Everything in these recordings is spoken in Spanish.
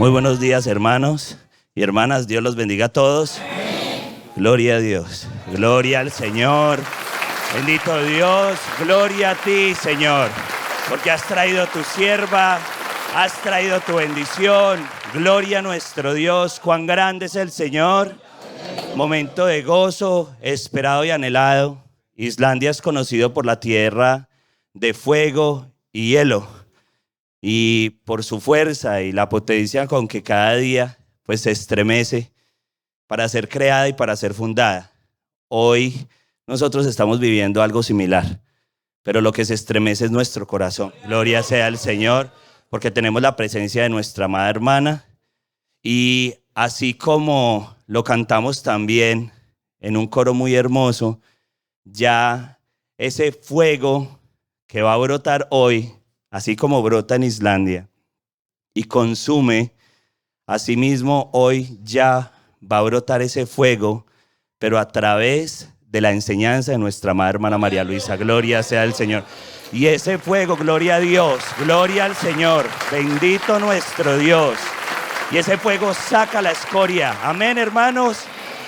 Muy buenos días, hermanos y hermanas. Dios los bendiga a todos. Gloria a Dios. Gloria al Señor. Bendito Dios. Gloria a ti, Señor. Porque has traído tu sierva, has traído tu bendición. Gloria a nuestro Dios. Cuán grande es el Señor. Momento de gozo, esperado y anhelado. Islandia es conocido por la tierra de fuego y hielo, y por su fuerza y la potencia con que cada día pues se estremece para ser creada y para ser fundada. Hoy nosotros estamos viviendo algo similar, pero lo que se estremece es nuestro corazón. Gloria sea al Señor, porque tenemos la presencia de nuestra amada hermana, y así como lo cantamos también en un coro muy hermoso, ya ese fuego que va a brotar hoy, así como brota en Islandia y consume, asimismo hoy ya va a brotar ese fuego, pero a través de la enseñanza de nuestra amada hermana María Luisa. Gloria sea el Señor. Y ese fuego, gloria a Dios, gloria al Señor, bendito nuestro Dios. Y ese fuego saca la escoria. Amén, hermanos.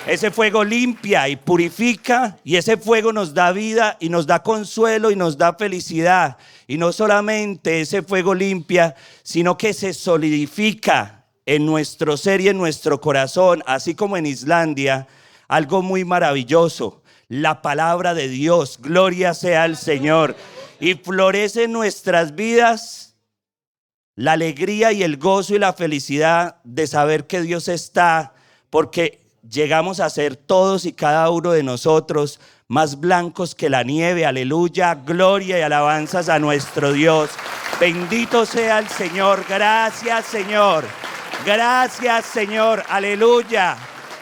Ese fuego limpia y purifica, y ese fuego nos da vida y nos da consuelo y nos da felicidad. Y no solamente ese fuego limpia, sino que se solidifica en nuestro ser y en nuestro corazón, así como en Islandia, algo muy maravilloso, la palabra de Dios. Gloria sea al Señor. Y florece en nuestras vidas la alegría y el gozo y la felicidad de saber que Dios está, porque llegamos a ser todos y cada uno de nosotros más blancos que la nieve. Aleluya, gloria y alabanzas a nuestro Dios. Bendito sea el Señor. Gracias, Señor. Gracias, Señor. Aleluya.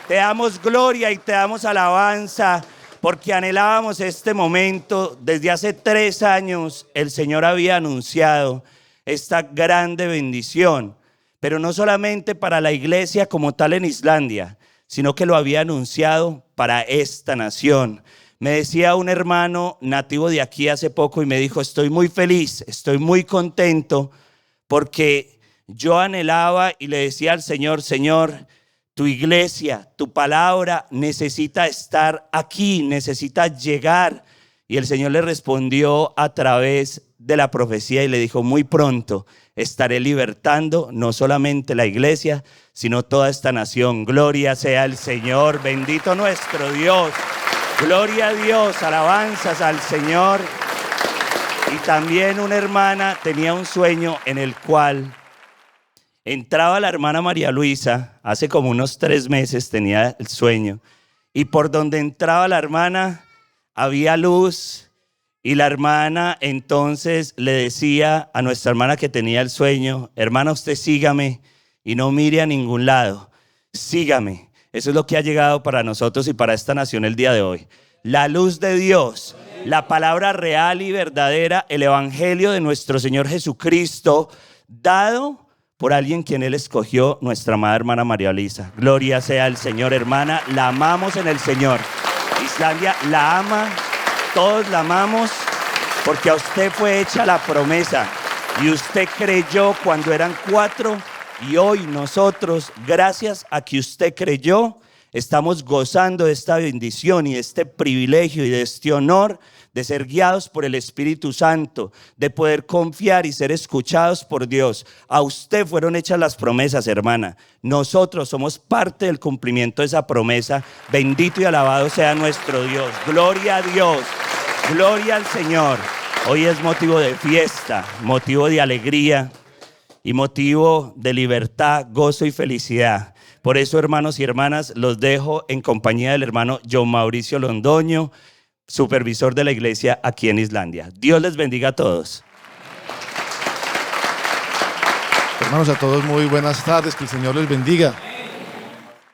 Te damos gloria y te damos alabanza, porque anhelábamos este momento. Desde hace 3 años el Señor había anunciado esta grande bendición, pero no solamente para la iglesia como tal en Islandia, sino que lo había anunciado para esta nación. Me decía un hermano nativo de aquí hace poco y me dijo: estoy muy feliz, estoy muy contento, porque yo anhelaba y le decía al Señor: Señor, tu iglesia, tu palabra necesita estar aquí, necesita llegar. Y el Señor le respondió a través de la profecía y le dijo: muy pronto estaré libertando no solamente la iglesia, sino toda esta nación. Gloria sea el Señor, bendito nuestro Dios. Gloria a Dios, alabanzas al Señor. Y también una hermana tenía un sueño en el cual entraba la hermana María Luisa, hace como unos 3 meses tenía el sueño, y por donde entraba la hermana había luz. Y la hermana entonces le decía a nuestra hermana que tenía el sueño: hermana, usted sígame y no mire a ningún lado, sígame. Eso es lo que ha llegado para nosotros y para esta nación el día de hoy. La luz de Dios, la palabra real y verdadera, el evangelio de nuestro Señor Jesucristo, dado por alguien quien Él escogió, nuestra amada hermana María Luisa. Gloria sea al Señor, hermana, la amamos en el Señor. Islandia la ama. Todos la amamos, porque a usted fue hecha la promesa y usted creyó cuando eran 4, y hoy nosotros, gracias a que usted creyó, estamos gozando de esta bendición y de este privilegio y de este honor de ser guiados por el Espíritu Santo, de poder confiar y ser escuchados por Dios. A usted fueron hechas las promesas, hermana. Nosotros somos parte del cumplimiento de esa promesa. Bendito y alabado sea nuestro Dios. Gloria a Dios. Gloria al Señor. Hoy es motivo de fiesta, motivo de alegría y motivo de libertad, gozo y felicidad. Por eso, hermanos y hermanas, los dejo en compañía del hermano John Mauricio Londoño, supervisor de la iglesia aquí en Islandia. Dios les bendiga a todos. Hermanos, a todos muy buenas tardes, que el Señor les bendiga.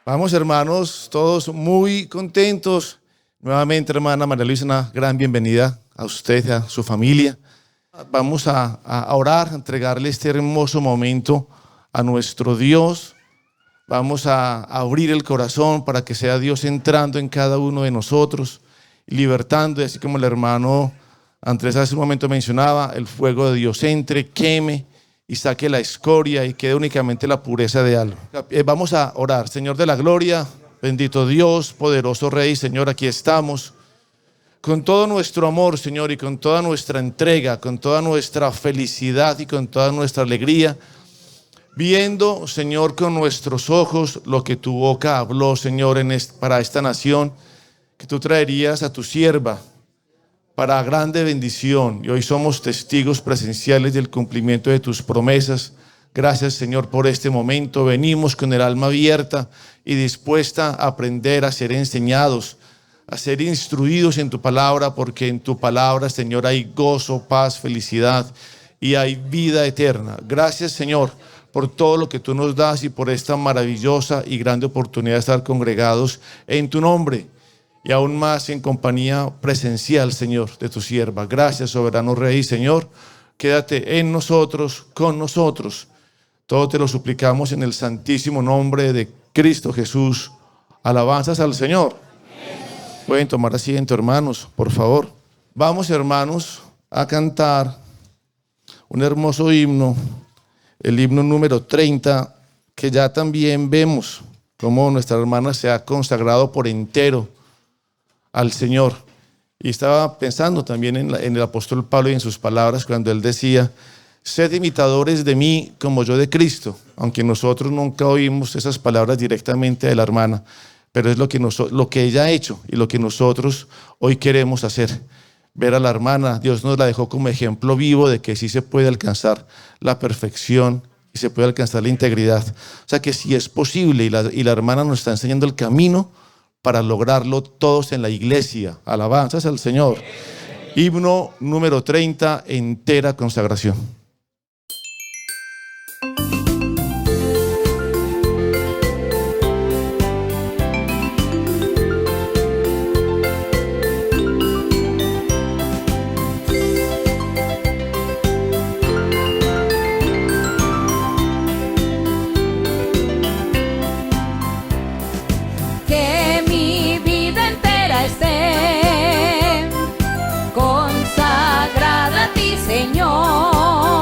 Vamos, hermanos, todos muy contentos. Nuevamente, hermana María Luisa, una gran bienvenida a usted, a su familia. Vamos a orar, a entregarle este hermoso momento a nuestro Dios. Vamos a abrir el corazón para que sea Dios entrando en cada uno de nosotros, libertando, y así como el hermano Andrés hace un momento mencionaba, el fuego de Dios entre, queme y saque la escoria y quede únicamente la pureza de algo. Vamos a orar. Señor de la gloria, bendito Dios, poderoso Rey, Señor, aquí estamos con todo nuestro amor, Señor, y con toda nuestra entrega, con toda nuestra felicidad y con toda nuestra alegría, viendo, Señor, con nuestros ojos lo que tu boca habló, Señor, para esta nación, que tú traerías a tu sierva para grande bendición. Y hoy somos testigos presenciales del cumplimiento de tus promesas. Gracias, Señor, por este momento. Venimos con el alma abierta y dispuesta a aprender, a ser enseñados, a ser instruidos en tu palabra, porque en tu palabra, Señor, hay gozo, paz, felicidad y hay vida eterna. Gracias, Señor, por todo lo que tú nos das y por esta maravillosa y grande oportunidad de estar congregados en tu nombre y aún más en compañía presencial, Señor, de tu sierva. Gracias, soberano Rey, Señor. Quédate en nosotros, con nosotros. Todo te lo suplicamos en el santísimo nombre de Cristo Jesús. Alabanzas al Señor. Pueden tomar asiento, hermanos, por favor. Vamos, hermanos, a cantar un hermoso himno, el himno número 30, que ya también vemos cómo nuestra hermana se ha consagrado por entero al Señor. Y estaba pensando también en el apóstol Pablo y en sus palabras cuando él decía: sed imitadores de mí como yo de Cristo. Aunque nosotros nunca oímos esas palabras directamente de la hermana, pero es lo que ella ha hecho y lo que nosotros hoy queremos hacer. Ver a la hermana, Dios nos la dejó como ejemplo vivo de que sí se puede alcanzar la perfección y se puede alcanzar la integridad. O sea que sí es posible, y la hermana nos está enseñando el camino para lograrlo todos en la iglesia. Alabanzas al Señor. Himno número 30, entera consagración. Que mi vida entera esté consagrada a ti, Señor.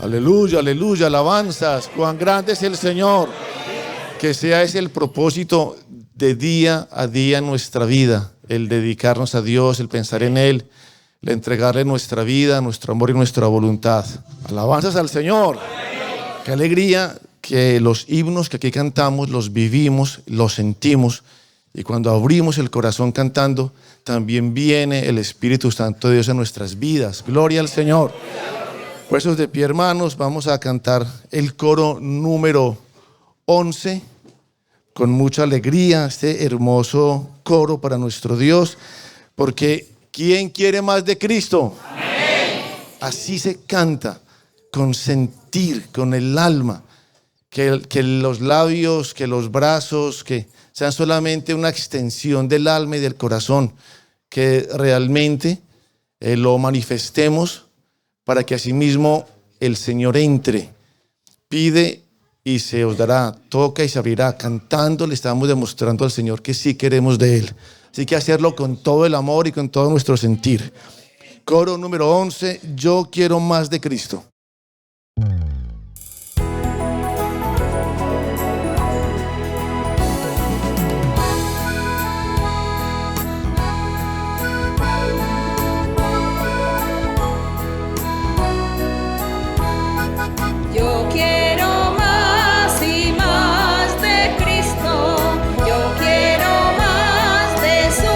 Aleluya, aleluya, alabanzas. Cuán grande es el Señor. Que sea ese el propósito de día a día en nuestra vida. El dedicarnos a Dios, el pensar en Él, el entregarle nuestra vida, nuestro amor y nuestra voluntad. Alabanzas al Señor. Qué alegría que los himnos que aquí cantamos los vivimos, los sentimos. Y cuando abrimos el corazón cantando, también viene el Espíritu Santo de Dios en nuestras vidas. Gloria al Señor. Puestos de pie, hermanos, vamos a cantar el coro número 11 con mucha alegría, este hermoso coro para nuestro Dios, porque ¿quién quiere más de Cristo? Amén. Así se canta, con sentir, con el alma, que los labios, que los brazos, que sean solamente una extensión del alma y del corazón, que realmente lo manifestemos para que asimismo el Señor entre. Pide y se os dará, toca y se abrirá. Cantando le estamos demostrando al Señor que sí queremos de Él. Así que hacerlo con todo el amor y con todo nuestro sentir. Coro número 11, yo quiero más de Cristo. Yo quiero más y más de Cristo. Yo quiero más de su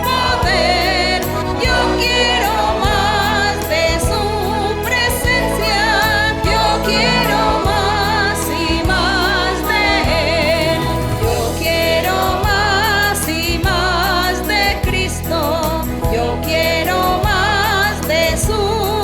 poder. Yo quiero más de su presencia. Yo quiero más y más de Él. Yo quiero más y más de Cristo. Yo quiero más de su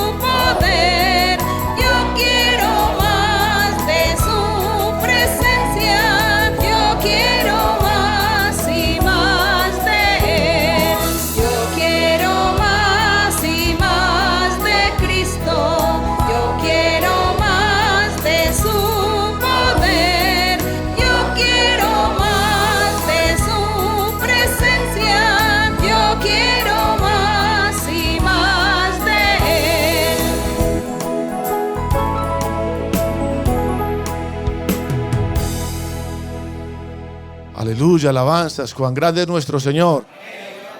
poder. Yo quiero más de su presencia. Yo quiero más y más de Él. Yo quiero más y más de Cristo. Yo quiero más de su poder. Yo quiero más de su presencia. Yo quiero más y más de Él. Aleluya, alabanzas, cuán grande es nuestro Señor.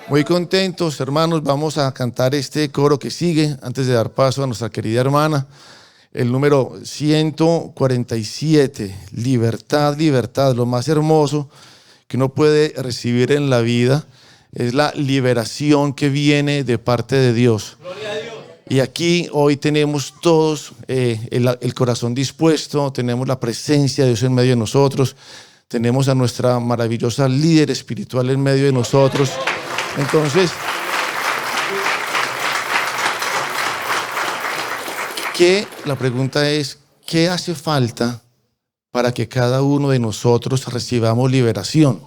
Muy contentos, hermanos, vamos a cantar este coro que sigue, antes de dar paso a nuestra querida hermana, el número 147, libertad, libertad. Lo más hermoso que uno puede recibir en la vida es la liberación que viene de parte de Dios. Y aquí hoy tenemos todos el corazón dispuesto, tenemos la presencia de Dios en medio de nosotros, tenemos a nuestra maravillosa líder espiritual en medio de nosotros. Entonces, la pregunta es, ¿qué hace falta para que cada uno de nosotros recibamos liberación?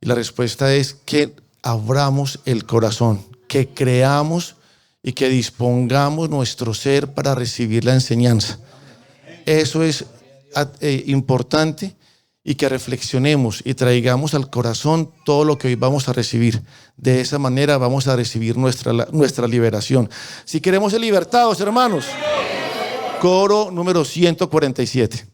Y la respuesta es que abramos el corazón, que creamos y que dispongamos nuestro ser para recibir la enseñanza. Eso es importante, y que reflexionemos y traigamos al corazón todo lo que hoy vamos a recibir. De esa manera vamos a recibir nuestra liberación. Si queremos ser libertados, hermanos. Coro número 147.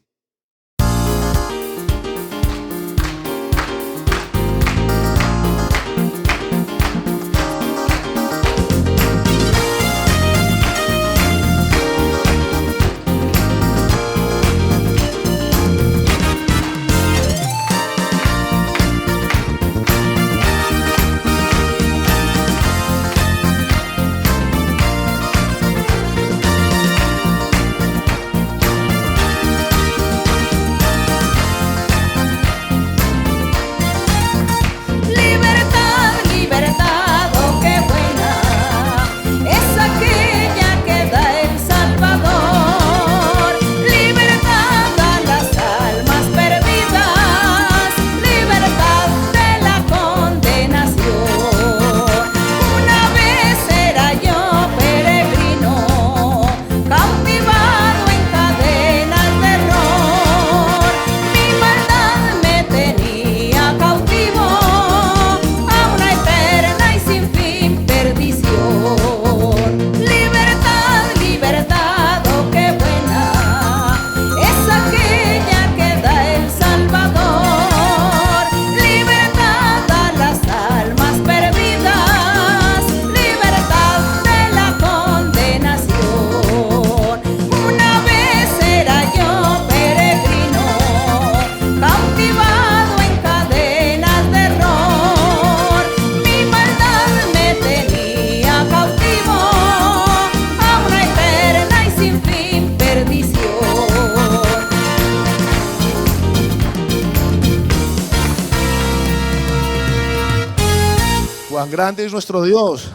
Cuán grande es nuestro Dios.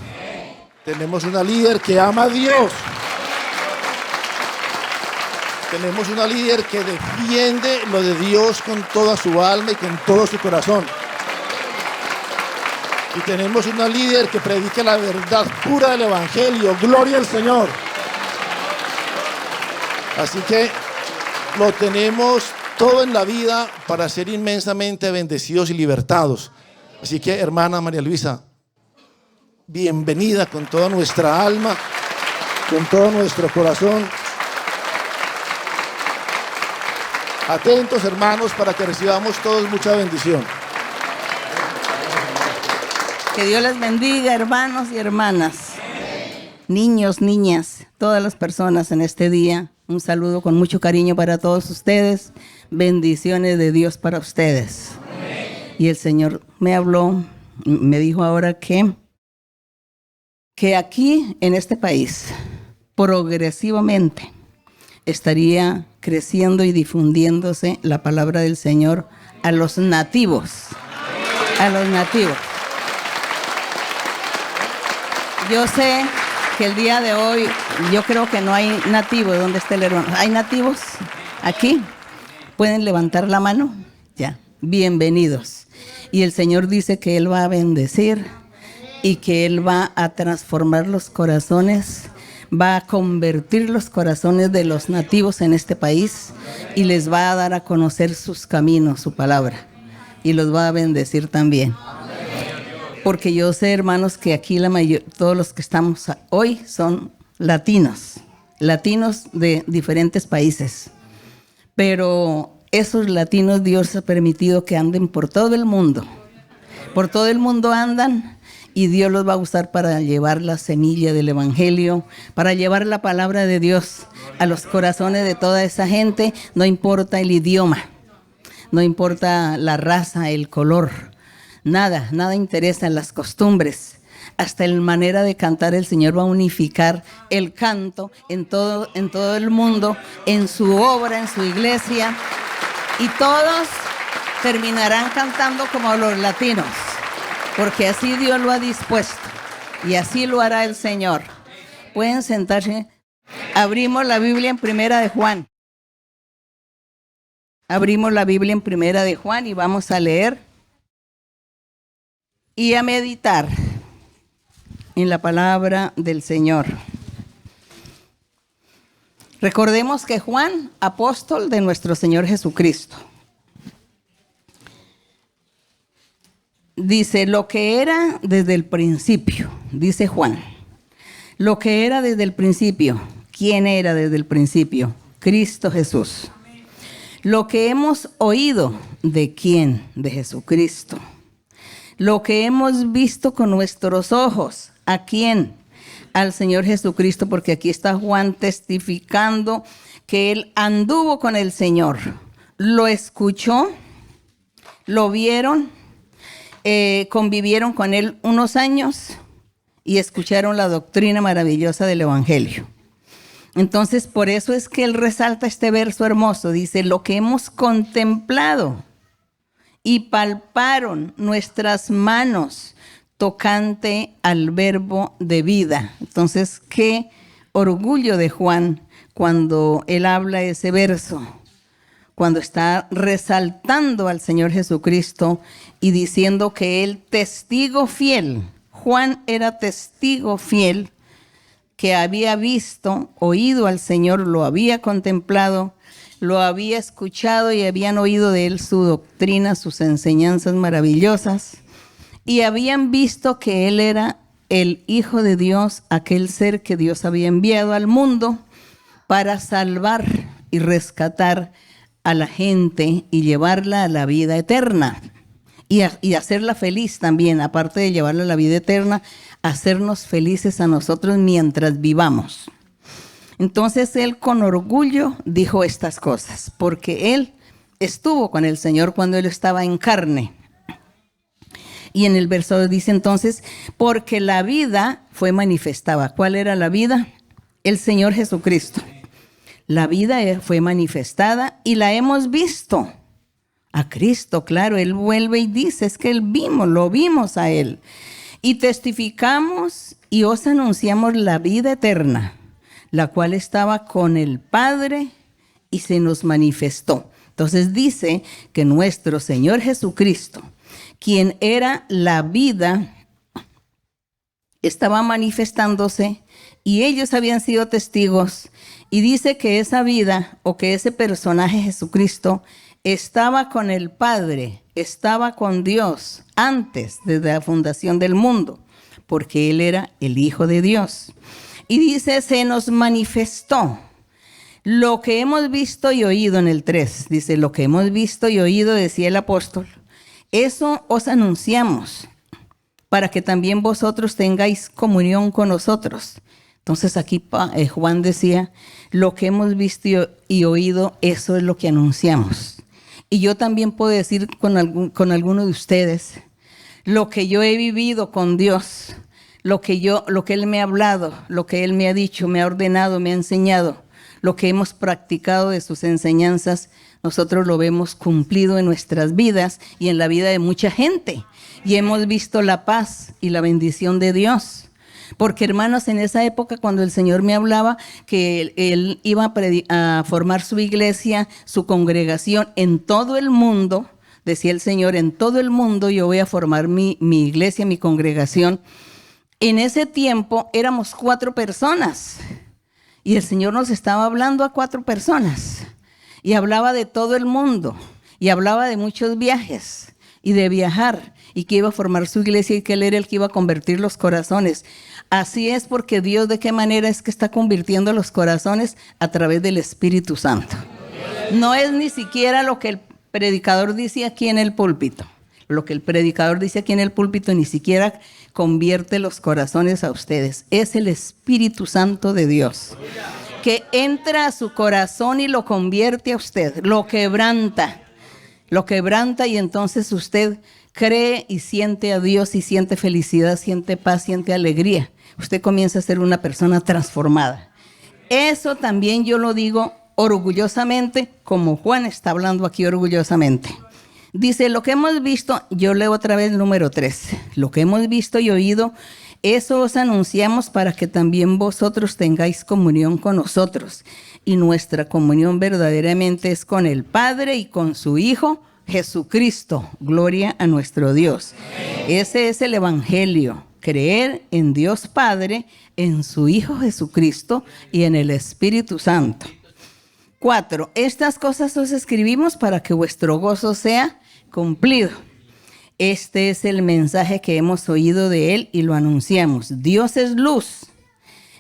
Tenemos una líder que ama a Dios. Tenemos una líder que defiende lo de Dios con toda su alma y con todo su corazón. Y tenemos una líder que predica la verdad pura del Evangelio. Gloria al Señor. Así que lo tenemos todo en la vida para ser inmensamente bendecidos y libertados. Así que, hermana María Luisa, bienvenida con toda nuestra alma, con todo nuestro corazón. Atentos, hermanos, para que recibamos todos mucha bendición. Que Dios les bendiga, hermanos y hermanas, niños, niñas, todas las personas en este día. Un saludo con mucho cariño para todos ustedes. Bendiciones de Dios para ustedes. Y el Señor me habló, me dijo ahora que aquí en este país, progresivamente, estaría creciendo y difundiéndose la palabra del Señor a los nativos. A los nativos. Yo sé que el día de hoy, yo creo que no hay nativos. ¿Dónde está el hermano? ¿Hay nativos aquí? ¿Pueden levantar la mano? Ya, bienvenidos. Y el Señor dice que Él va a bendecir y que Él va a transformar los corazones, va a convertir los corazones de los nativos en este país y les va a dar a conocer sus caminos, su palabra, y los va a bendecir también. Porque yo sé, hermanos, que aquí todos los que estamos hoy son latinos de diferentes países. Pero esos latinos Dios ha permitido que anden por todo el mundo. Por todo el mundo andan y Dios los va a usar para llevar la semilla del Evangelio, para llevar la palabra de Dios a los corazones de toda esa gente. No importa el idioma, no importa la raza, el color. Nada interesa, las costumbres, hasta la manera de cantar. El Señor va a unificar el canto en todo el mundo, en su obra, en su iglesia, y todos terminarán cantando como los latinos, porque así Dios lo ha dispuesto y así lo hará el Señor. Pueden sentarse. Abrimos la Biblia en Primera de Juan. Abrimos la Biblia en Primera de Juan y vamos a leer y a meditar en la palabra del Señor. Recordemos que Juan, apóstol de nuestro Señor Jesucristo, dice lo que era desde el principio, dice Juan, lo que era desde el principio. ¿Quién era desde el principio? Cristo Jesús. Lo que hemos oído, ¿de quién? De Jesucristo. Lo que hemos visto con nuestros ojos, ¿a quién? Al Señor Jesucristo, porque aquí está Juan testificando que él anduvo con el Señor. Lo escuchó, lo vieron, convivieron con él unos años y escucharon la doctrina maravillosa del Evangelio. Entonces, por eso es que él resalta este verso hermoso. Dice, lo que hemos contemplado y palparon nuestras manos tocante al verbo de vida. Entonces, qué orgullo de Juan cuando él habla ese verso, cuando está resaltando al Señor Jesucristo y diciendo que él, testigo fiel, Juan era testigo fiel, que había visto, oído al Señor, lo había contemplado, lo había escuchado y habían oído de él su doctrina, sus enseñanzas maravillosas, y habían visto que él era el Hijo de Dios, aquel ser que Dios había enviado al mundo para salvar y rescatar a la gente y llevarla a la vida eterna y hacerla feliz también, aparte de llevarla a la vida eterna, hacernos felices a nosotros mientras vivamos. Entonces él con orgullo dijo estas cosas, porque él estuvo con el Señor cuando él estaba en carne. Y en el verso dice entonces, porque la vida fue manifestada. ¿Cuál era la vida? El Señor Jesucristo. La vida fue manifestada y la hemos visto. A Cristo, claro, él vuelve y dice, es que lo vimos a él. Y testificamos y os anunciamos la vida eterna, la cual estaba con el Padre y se nos manifestó. Entonces dice que nuestro Señor Jesucristo, quien era la vida, estaba manifestándose y ellos habían sido testigos. Y dice que esa vida o que ese personaje Jesucristo estaba con el Padre, estaba con Dios antes de la fundación del mundo, porque Él era el Hijo de Dios. Y dice, se nos manifestó lo que hemos visto y oído en el 3. Dice, lo que hemos visto y oído, decía el apóstol, eso os anunciamos, para que también vosotros tengáis comunión con nosotros. Entonces aquí Juan decía, lo que hemos visto y oído, eso es lo que anunciamos. Y yo también puedo decir con alguno de ustedes, lo que yo he vivido con Dios, lo que Él me ha hablado, lo que Él me ha dicho, me ha ordenado, me ha enseñado, lo que hemos practicado de sus enseñanzas, nosotros lo vemos cumplido en nuestras vidas y en la vida de mucha gente. Y hemos visto la paz y la bendición de Dios. Porque, hermanos, en esa época cuando el Señor me hablaba que Él iba a formar su iglesia, su congregación en todo el mundo, decía el Señor, en todo el mundo yo voy a formar mi iglesia, mi congregación. En ese tiempo éramos 4 personas y el Señor nos estaba hablando a 4 personas y hablaba de todo el mundo y hablaba de muchos viajes y de viajar y que iba a formar su iglesia y que Él era el que iba a convertir los corazones. Así es, porque Dios, ¿de qué manera es que está convirtiendo los corazones? A través del Espíritu Santo. No es ni siquiera lo que el predicador dice aquí en el púlpito. Lo que el predicador dice aquí en el púlpito ni siquiera convierte los corazones a ustedes. Es el Espíritu Santo de Dios que entra a su corazón y lo convierte a usted, lo quebranta y entonces usted cree y siente a Dios y siente felicidad, siente paz, siente alegría. Usted comienza a ser una persona transformada. Eso también yo lo digo orgullosamente, como Juan está hablando aquí orgullosamente. Dice, lo que hemos visto, yo leo otra vez el número 3, lo que hemos visto y oído, eso os anunciamos para que también vosotros tengáis comunión con nosotros. Y nuestra comunión verdaderamente es con el Padre y con su Hijo, Jesucristo. Gloria a nuestro Dios. Ese es el Evangelio. Creer en Dios Padre, en su Hijo Jesucristo y en el Espíritu Santo. 4. Estas cosas os escribimos para que vuestro gozo sea cumplido. Este es el mensaje que hemos oído de Él y lo anunciamos. Dios es luz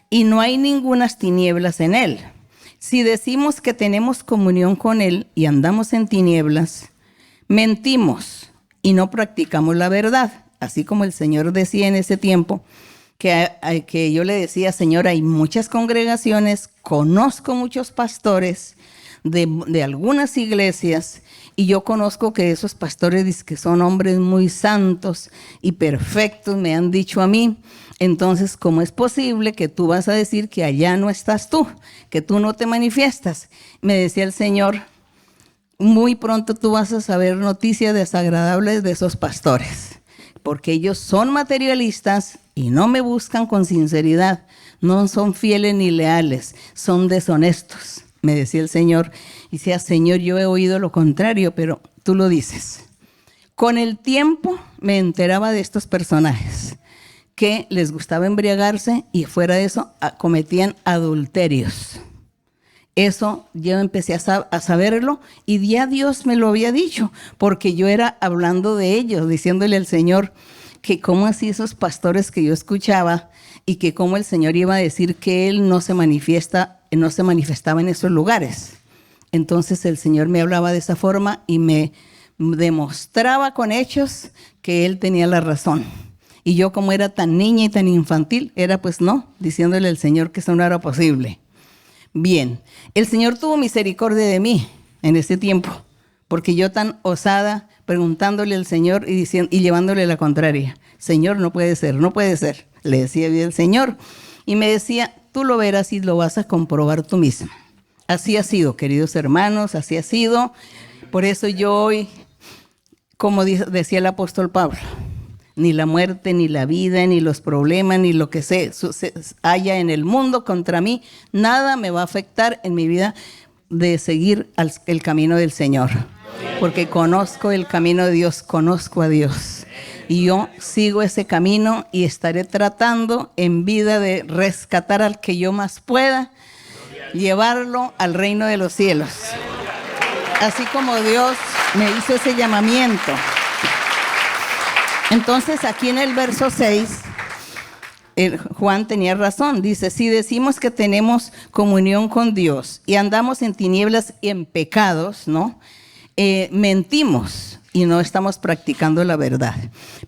y no hay ningunas tinieblas en Él. Si decimos que tenemos comunión con Él y andamos en tinieblas, mentimos y no practicamos la verdad. Así como el Señor decía en ese tiempo, que yo le decía, Señor, hay muchas congregaciones, conozco muchos pastores de algunas iglesias, y yo conozco que esos pastores dicen que son hombres muy santos y perfectos, me han dicho a mí. Entonces, ¿cómo es posible que tú vas a decir que allá no estás tú, que tú no te manifiestas? Me decía el Señor, muy pronto tú vas a saber noticias desagradables de esos pastores, porque ellos son materialistas y no me buscan con sinceridad, no son fieles ni leales, son deshonestos, me decía el Señor. Y decía, Señor, yo he oído lo contrario, pero tú lo dices. Con el tiempo me enteraba de estos personajes que les gustaba embriagarse y fuera de eso cometían adulterios. Eso yo empecé a saberlo y ya Dios me lo había dicho, porque yo era hablando de ellos, diciéndole al Señor que cómo así esos pastores que yo escuchaba y que cómo el Señor iba a decir que Él no se manifestaba en esos lugares. Entonces el Señor me hablaba de esa forma y me demostraba con hechos que Él tenía la razón. Y yo, como era tan niña y tan infantil, era pues no, diciéndole al Señor que eso no era posible. Bien, el Señor tuvo misericordia de mí en ese tiempo, porque yo tan osada, preguntándole al Señor y llevándole la contraria. Señor, no puede ser, no puede ser. Le decía bien el Señor. Y me decía, tú lo verás y lo vas a comprobar tú mismo. Así ha sido, queridos hermanos, así ha sido. Por eso yo hoy, como decía el apóstol Pablo, ni la muerte, ni la vida, ni los problemas, ni lo que haya en el mundo contra mí, nada me va a afectar en mi vida de seguir el camino del Señor. Porque conozco el camino de Dios, conozco a Dios. Y yo sigo ese camino y estaré tratando en vida de rescatar al que yo más pueda, llevarlo al reino de los cielos. Así como Dios me hizo ese llamamiento. Entonces aquí en el verso 6, Juan tenía razón. Dice, si decimos que tenemos comunión con Dios y andamos en tinieblas y en pecados, ¿no? Mentimos y no estamos practicando la verdad.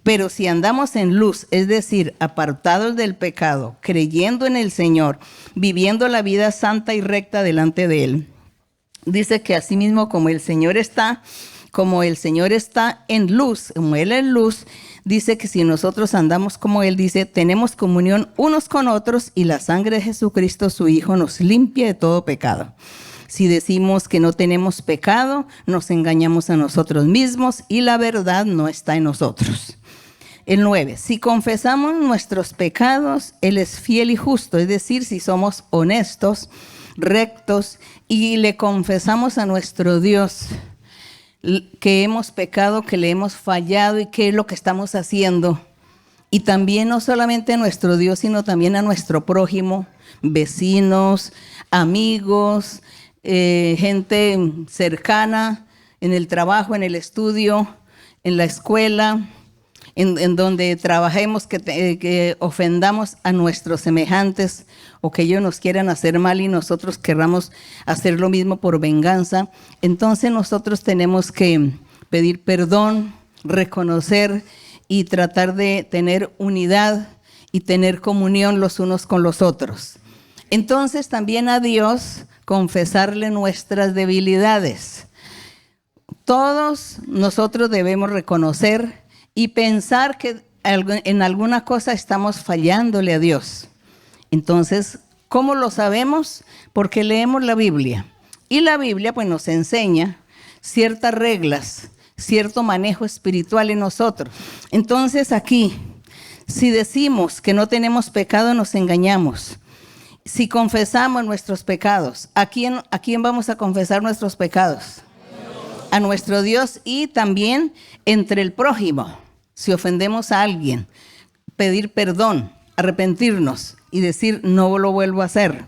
Pero si andamos en luz, es decir, apartados del pecado, creyendo en el Señor, viviendo la vida santa y recta delante de Él, dice que asimismo como el Señor está en luz, como Él es luz, dice que si nosotros andamos como Él, dice, tenemos comunión unos con otros y la sangre de Jesucristo, su Hijo, nos limpia de todo pecado. Si decimos que no tenemos pecado, nos engañamos a nosotros mismos y la verdad no está en nosotros. El 9, si confesamos nuestros pecados, Él es fiel y justo, es decir, si somos honestos, rectos y le confesamos a nuestro Dios que hemos pecado, que le hemos fallado y qué es lo que estamos haciendo. Y también no solamente a nuestro Dios, sino también a nuestro prójimo, vecinos, amigos, gente cercana, en el trabajo, en el estudio, en la escuela, en donde trabajemos, que ofendamos a nuestros semejantes o que ellos nos quieran hacer mal y nosotros querramos hacer lo mismo por venganza. Entonces nosotros tenemos que pedir perdón, reconocer y tratar de tener unidad y tener comunión los unos con los otros. Entonces también a Dios confesarle nuestras debilidades. Todos nosotros debemos reconocer y pensar que en alguna cosa estamos fallándole a Dios. Entonces, ¿cómo lo sabemos? Porque leemos la Biblia. Y la Biblia pues nos enseña ciertas reglas, cierto manejo espiritual en nosotros. Entonces aquí, si decimos que no tenemos pecado, nos engañamos. Si confesamos nuestros pecados, ¿a quién vamos a confesar nuestros pecados? A nuestro Dios y también entre el prójimo. Si ofendemos a alguien, pedir perdón, arrepentirnos y decir no lo vuelvo a hacer.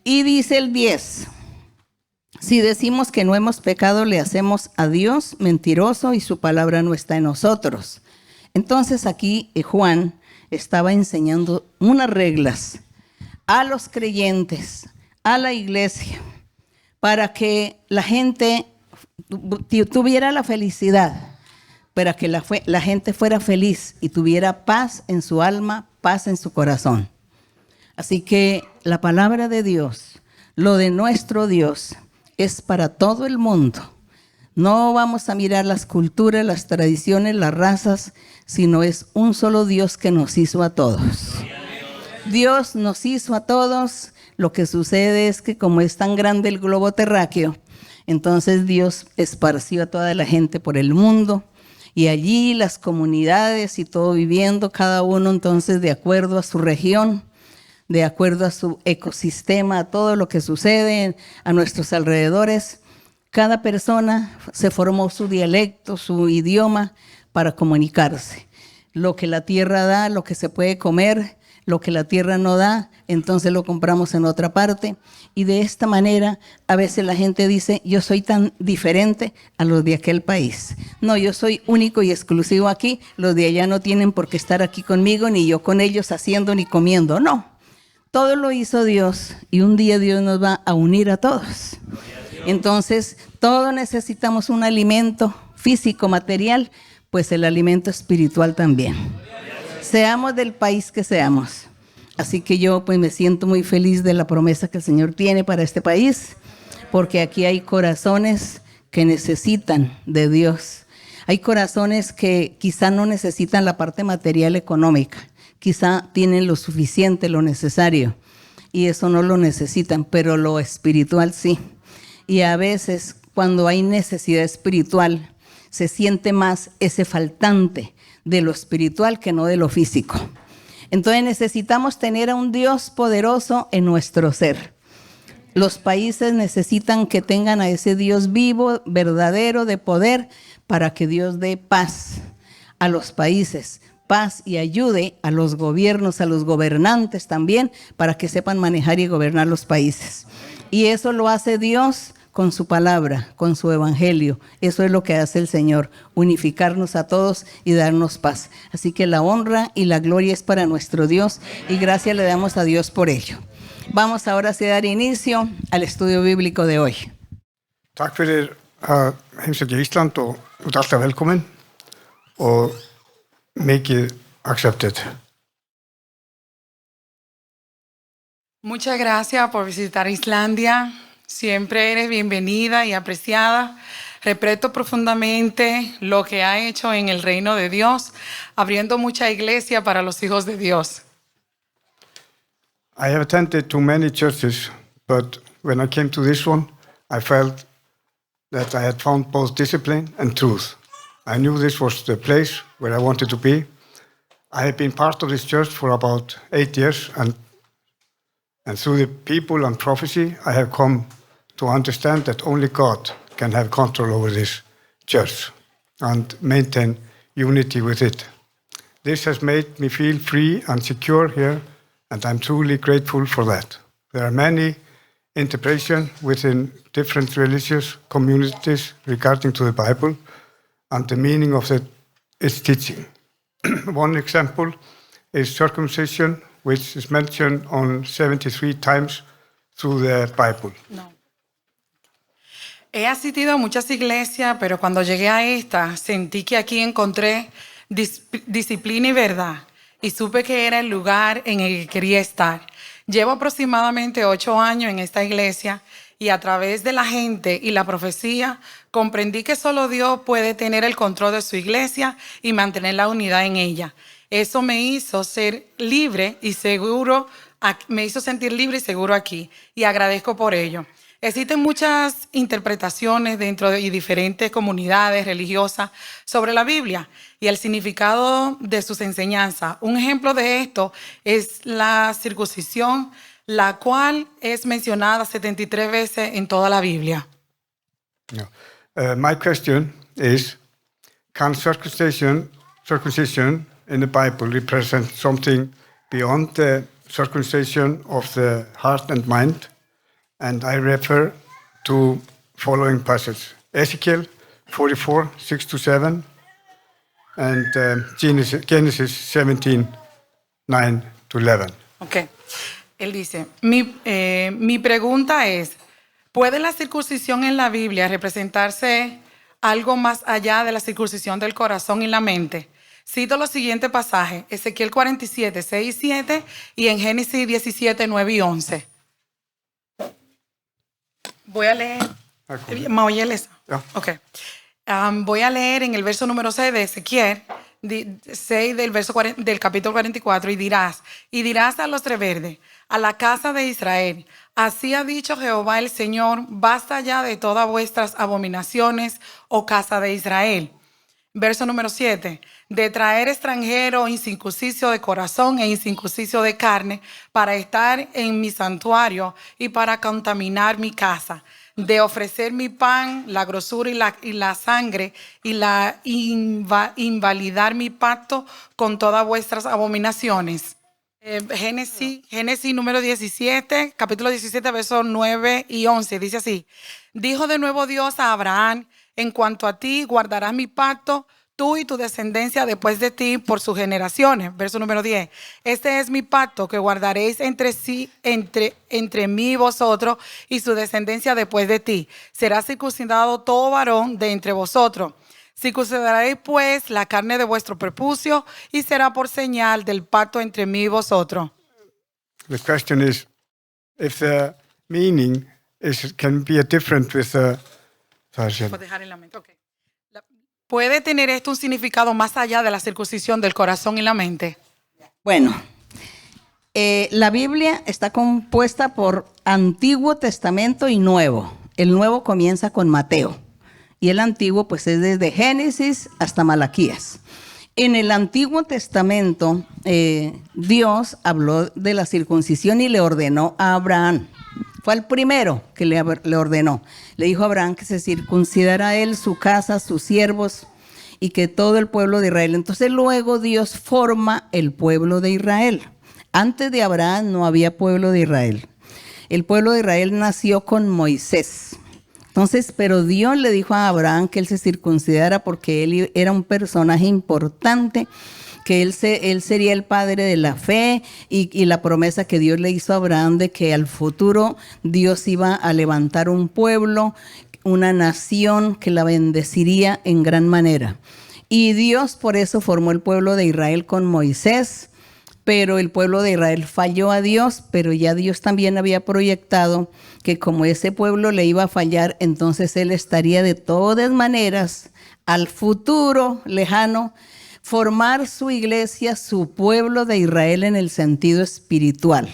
Y dice el 10, si decimos que no hemos pecado, le hacemos a Dios mentiroso y su palabra no está en nosotros. Entonces aquí Juan estaba enseñando unas reglas a los creyentes, a la iglesia, para que la gente tuviera la felicidad, para que la gente fuera feliz y tuviera paz en su alma, paz en su corazón. Así que la palabra de Dios, lo de nuestro Dios, es para todo el mundo. No vamos a mirar las culturas, las tradiciones, las razas, sino es un solo Dios que nos hizo a todos. Dios nos hizo a todos. Lo que sucede es que como es tan grande el globo terráqueo, entonces Dios esparció a toda la gente por el mundo. Y allí las comunidades y todo viviendo, cada uno entonces de acuerdo a su región, de acuerdo a su ecosistema, a todo lo que sucede a nuestros alrededores. Cada persona se formó su dialecto, su idioma para comunicarse. Lo que la tierra da, lo que se puede comer, lo que la tierra no da, entonces lo compramos en otra parte. Y de esta manera, a veces la gente dice, yo soy tan diferente a los de aquel país. No, yo soy único y exclusivo aquí, los de allá no tienen por qué estar aquí conmigo, ni yo con ellos haciendo ni comiendo. No, todo lo hizo Dios y un día Dios nos va a unir a todos. Entonces, todos necesitamos un alimento físico, material, pues el alimento espiritual también. Seamos del país que seamos. Así que yo pues me siento muy feliz de la promesa que el Señor tiene para este país, porque aquí hay corazones que necesitan de Dios. Hay corazones que quizá no necesitan la parte material económica, quizá tienen lo suficiente, lo necesario, y eso no lo necesitan, pero lo espiritual sí. Y a veces cuando hay necesidad espiritual, se siente más ese faltante de lo espiritual que no de lo físico. Entonces necesitamos tener a un Dios poderoso en nuestro ser. Los países necesitan que tengan a ese Dios vivo, verdadero, de poder, para que Dios dé paz a los países, paz, y ayude a los gobiernos, a los gobernantes también, para que sepan manejar y gobernar los países. Y eso lo hace Dios con su palabra, con su evangelio. Eso es lo que hace el Señor, unificarnos a todos y darnos paz. Así que la honra y la gloria es para nuestro Dios, y gracias le damos a Dios por ello. Vamos ahora a dar inicio al estudio bíblico de hoy. Takk fyrir að heimsækja Ísland og þú ert alltaf velkomin og mikið accepted. Muchas gracias por visitar Islandia. Siempre eres bienvenida y apreciada. Respeto profundamente lo que ha hecho en el reino de Dios, abriendo mucha iglesia para los hijos de Dios. I have attended to many churches, but when I came to this one, I felt that I had found both discipline and truth. I knew this was the place where I wanted to be. I have been part of this church for about 8 years, and through the people and prophecy, I have come to understand that only God can have control over this church and maintain unity with it. This has made me feel free and secure here, and I'm truly grateful for that. There are many interpretations within different religious communities regarding to the Bible and the meaning of its teaching. One example is circumcision, which is mentioned on 73 times through the Bible. No. He asistido a muchas iglesias, pero cuando llegué a esta, sentí que aquí encontré disciplina y verdad, y supe que era el lugar en el que quería estar. Llevo aproximadamente 8 años en esta iglesia, y a través de la gente y la profecía, comprendí que solo Dios puede tener el control de su iglesia y mantener la unidad en ella. Eso me hizo ser libre y seguro, me hizo sentir libre y seguro aquí, y agradezco por ello. Existen muchas interpretaciones dentro de diferentes comunidades religiosas sobre la Biblia y el significado de sus enseñanzas. Un ejemplo de esto es la circuncisión, la cual es mencionada 73 veces en toda la Biblia. My question is, can circumcision in the Bible represent something beyond the circumcision of the heart and mind? And I refer to following passage: Ezekiel 44, 6-7, and Genesis 17, 9-11. Okay. Él dice, mi pregunta es, ¿puede la circuncisión en la Biblia representarse algo más allá de la circuncisión del corazón y la mente? Cito los siguientes pasajes: Ezequiel 47, 6 y 7, y en Génesis 17, 9 y 11. Voy a leer. ¿Me oye eso? Yeah. Okay. Voy a leer en el verso número 6 de Ezequiel, 6 del capítulo 44, y dirás a los tres verdes, a la casa de Israel: así ha dicho Jehová el Señor, basta ya de todas vuestras abominaciones, oh casa de Israel. Verso número 7, de traer extranjero incircunciso de corazón e incircunciso de carne para estar en mi santuario y para contaminar mi casa, de ofrecer mi pan, la grosura y la sangre, y invalidar mi pacto con todas vuestras abominaciones. Génesis número 17, capítulo 17, versos 9 y 11, dice así: dijo de nuevo Dios a Abraham: en cuanto a ti, guardarás mi pacto, tú y tu descendencia después de ti por sus generaciones. Verso número 10. Este es mi pacto que guardaréis entre mí y vosotros y su descendencia después de ti. Será circuncidado todo varón de entre vosotros. Circuncidaréis pues la carne de vuestro prepucio y será por señal del pacto entre mí y vosotros. The question is, if the meaning can be different with the version. Dejar en la mente. Okay. ¿Puede tener esto un significado más allá de la circuncisión del corazón y la mente? Bueno, la Biblia está compuesta por Antiguo Testamento y Nuevo. El Nuevo comienza con Mateo y el Antiguo pues es desde Génesis hasta Malaquías. En el Antiguo Testamento, Dios habló de la circuncisión y le ordenó a Abraham. Fue el primero que le ordenó. Le dijo a Abraham que se circuncidara a él, su casa, sus siervos y que todo el pueblo de Israel. Entonces luego Dios forma el pueblo de Israel. Antes de Abraham no había pueblo de Israel. El pueblo de Israel nació con Moisés. Entonces, pero Dios le dijo a Abraham que él se circuncidara porque él era un personaje importante, que él sería el padre de la fe y la promesa que Dios le hizo a Abraham de que al futuro Dios iba a levantar un pueblo, una nación que la bendeciría en gran manera. Y Dios por eso formó el pueblo de Israel con Moisés, pero el pueblo de Israel falló a Dios, pero ya Dios también había proyectado que como ese pueblo le iba a fallar, entonces él estaría de todas maneras al futuro lejano formar su iglesia, su pueblo de Israel en el sentido espiritual.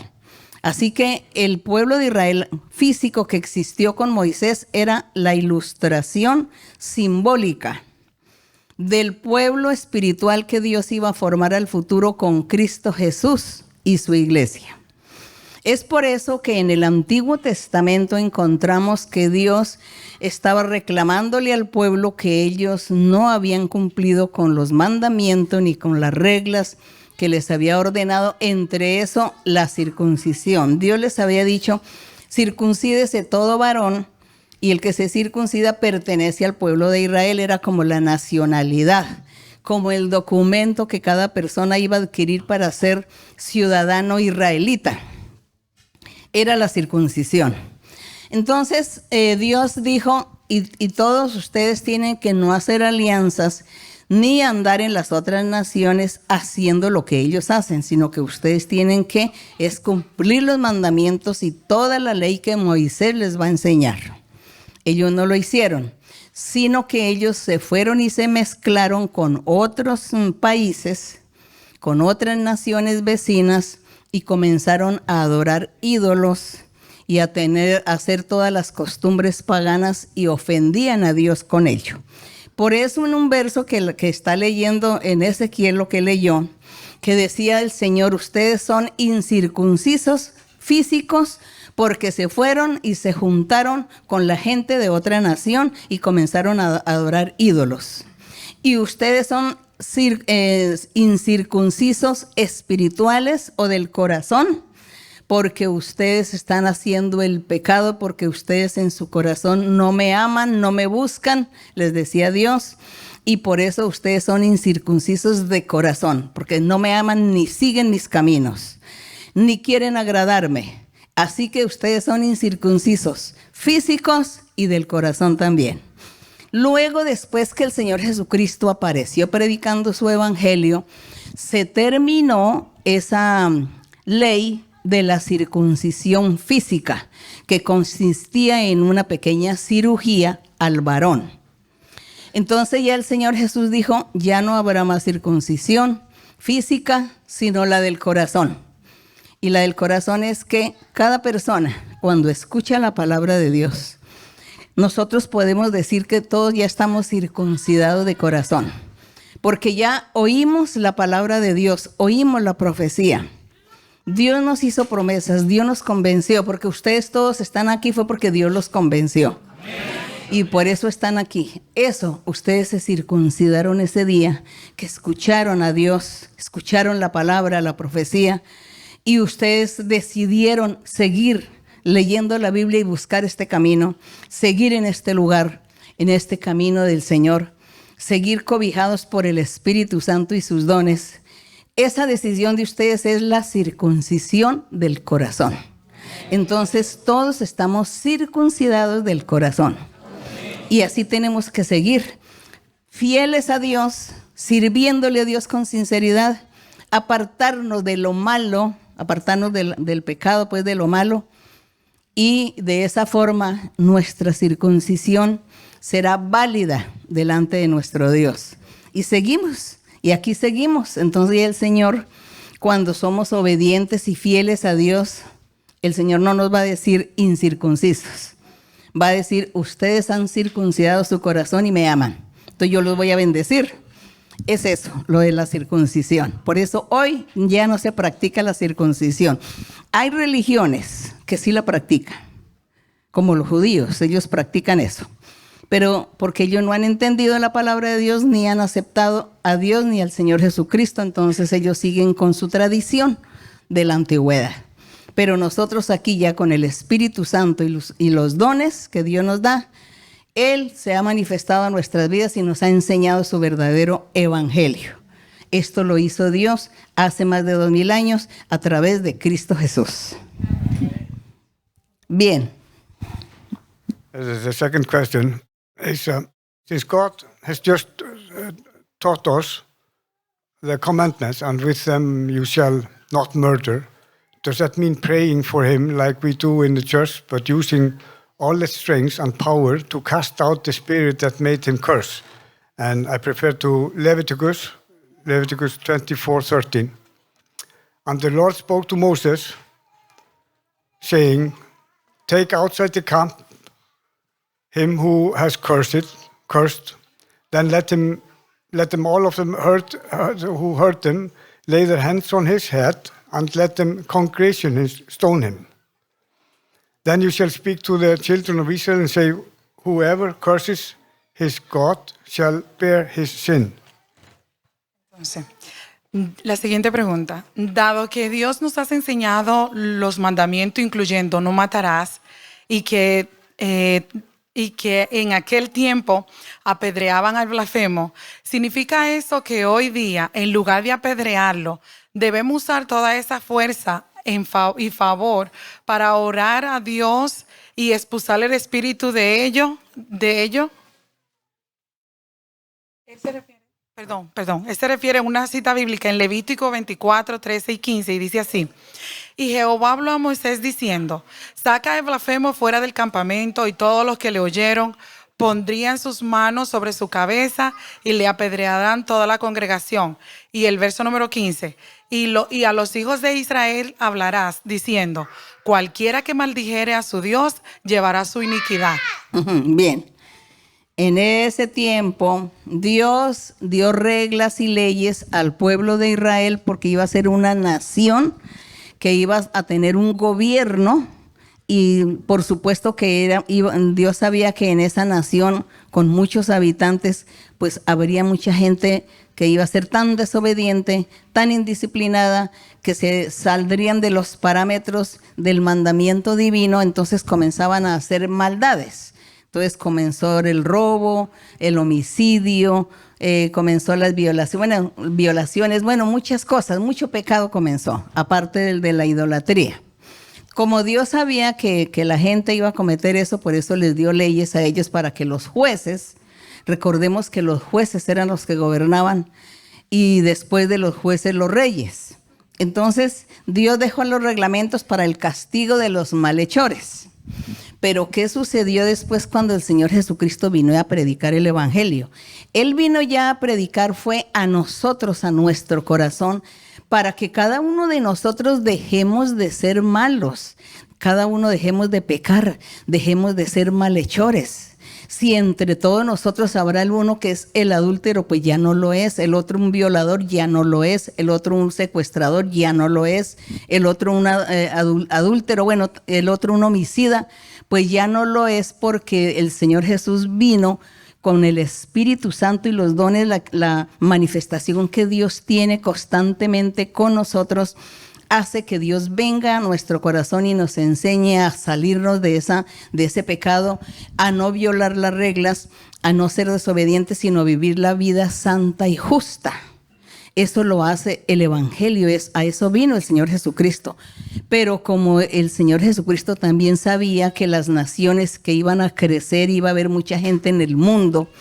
Así que el pueblo de Israel físico que existió con Moisés era la ilustración simbólica del pueblo espiritual que Dios iba a formar al futuro con Cristo Jesús y su iglesia. Es por eso que en el Antiguo Testamento encontramos que Dios estaba reclamándole al pueblo que ellos no habían cumplido con los mandamientos ni con las reglas que les había ordenado, entre eso la circuncisión. Dios les había dicho, circuncídese todo varón, y el que se circuncida pertenece al pueblo de Israel, era como la nacionalidad, como el documento que cada persona iba a adquirir para ser ciudadano israelita. Era la circuncisión. Entonces Dios dijo, y todos ustedes tienen que no hacer alianzas ni andar en las otras naciones haciendo lo que ellos hacen, sino que ustedes tienen que es cumplir los mandamientos y toda la ley que Moisés les va a enseñar. Ellos no lo hicieron, sino que ellos se fueron y se mezclaron con otros países, con otras naciones vecinas y comenzaron a adorar ídolos y a hacer todas las costumbres paganas y ofendían a Dios con ello. Por eso en un verso que está leyendo en Ezequiel, lo que leyó, que decía el Señor, ustedes son incircuncisos físicos porque se fueron y se juntaron con la gente de otra nación y comenzaron a adorar ídolos. Y ustedes son incircuncisos espirituales o del corazón, porque ustedes están haciendo el pecado, porque ustedes en su corazón no me aman, no me buscan, les decía Dios, y por eso ustedes son incircuncisos de corazón, porque no me aman ni siguen mis caminos, ni quieren agradarme. Así que ustedes son incircuncisos, físicos y del corazón también. Luego, después que el Señor Jesucristo apareció predicando su evangelio, se terminó esa ley de la circuncisión física, que consistía en una pequeña cirugía al varón. Entonces ya el Señor Jesús dijo, ya no habrá más circuncisión física, sino la del corazón. Y la del corazón es que cada persona, cuando escucha la palabra de Dios, nosotros podemos decir que todos ya estamos circuncidados de corazón, porque ya oímos la palabra de Dios, oímos la profecía. Dios nos hizo promesas, Dios nos convenció, porque ustedes todos están aquí fue porque Dios los convenció. Y por eso están aquí. Eso, ustedes se circuncidaron ese día, que escucharon a Dios, escucharon la palabra, la profecía, y ustedes decidieron seguir leyendo la Biblia y buscar este camino, seguir en este lugar, en este camino del Señor, seguir cobijados por el Espíritu Santo y sus dones. Esa decisión de ustedes es la circuncisión del corazón. Entonces todos estamos circuncidados del corazón. Y así tenemos que seguir fieles a Dios, sirviéndole a Dios con sinceridad, apartarnos de lo malo, apartarnos del pecado, pues de lo malo, y de esa forma nuestra circuncisión será válida delante de nuestro Dios. Y seguimos, y aquí seguimos. Entonces el Señor, cuando somos obedientes y fieles a Dios, el Señor no nos va a decir incircuncisos. Va a decir, ustedes han circuncidado su corazón y me aman. Entonces yo los voy a bendecir. es eso, lo de la circuncisión. Por eso hoy ya no se practica la circuncisión. Hay religiones que sí la practican, como los judíos, ellos practican eso. Pero porque ellos no han entendido la palabra de Dios, ni han aceptado a Dios ni al Señor Jesucristo, entonces ellos siguen con su tradición de la antigüedad. Pero nosotros aquí ya con el Espíritu Santo y los dones que Dios nos da, Él se ha manifestado a nuestras vidas y nos ha enseñado su verdadero evangelio. Esto lo hizo Dios hace más de 2000 años a través de Cristo Jesús. Bien. The second question is, since God has just taught us the commandments, and with them you shall not murder, does that mean praying for him like we do in the church, but using all its strength and power to cast out the spirit that made him curse? And I prefer to Leviticus 24:13. And the Lord spoke to Moses, saying, take outside the camp him who has cursed, then let them all of them who hurt him lay their hands on his head, and let them congregation stone him. Then you shall speak to the children of Israel and say, whoever curses his God shall bear his sin. Entonces, la siguiente pregunta. Dado que Dios nos ha enseñado los mandamientos, incluyendo no matarás, y que en aquel tiempo apedreaban al blasfemo, ¿significa eso que hoy día, en lugar de apedrearlo, debemos usar toda esa fuerza y favor para orar a Dios y expulsar el espíritu de ello? Él se refiere a una cita bíblica en Levítico 24, 13 y 15, y dice así: y Jehová habló a Moisés diciendo, saca el blasfemo fuera del campamento, y todos los que le oyeron pondrían sus manos sobre su cabeza y le apedrearán toda la congregación. Y el verso número 15, y a los hijos de Israel hablarás diciendo, cualquiera que maldijere a su Dios llevará su iniquidad. Bien. En ese tiempo, Dios dio reglas y leyes al pueblo de Israel porque iba a ser una nación que iba a tener un gobierno, y por supuesto que Dios sabía que en esa nación con muchos habitantes pues habría mucha gente que iba a ser tan desobediente, tan indisciplinada, que se saldrían de los parámetros del mandamiento divino, entonces comenzaban a hacer maldades. Entonces comenzó el robo, el homicidio, comenzó las violaciones, muchas cosas, mucho pecado comenzó, aparte del de la idolatría. Como Dios sabía que la gente iba a cometer eso, por eso les dio leyes a ellos para que los jueces, recordemos que los jueces eran los que gobernaban, y después de los jueces los reyes. Entonces Dios dejó los reglamentos para el castigo de los malhechores. Pero ¿qué sucedió después cuando el Señor Jesucristo vino a predicar el Evangelio? Él vino ya a predicar, fue a nosotros, a nuestro corazón, para que cada uno de nosotros dejemos de ser malos, cada uno dejemos de pecar, dejemos de ser malhechores. Si entre todos nosotros habrá el uno que es el adúltero, pues ya no lo es, el otro un violador, ya no lo es, el otro un secuestrador, ya no lo es, el otro un adúltero, el otro un homicida, pues ya no lo es, porque el Señor Jesús vino con el Espíritu Santo y los dones, la manifestación que Dios tiene constantemente con nosotros, hace que Dios venga a nuestro corazón y nos enseñe a salirnos de ese pecado, a no violar las reglas, a no ser desobedientes, sino vivir la vida santa y justa. Eso lo hace el Evangelio, a eso vino el Señor Jesucristo. Pero como el Señor Jesucristo también sabía que las naciones que iban a crecer, iba a haber mucha gente en el mundo,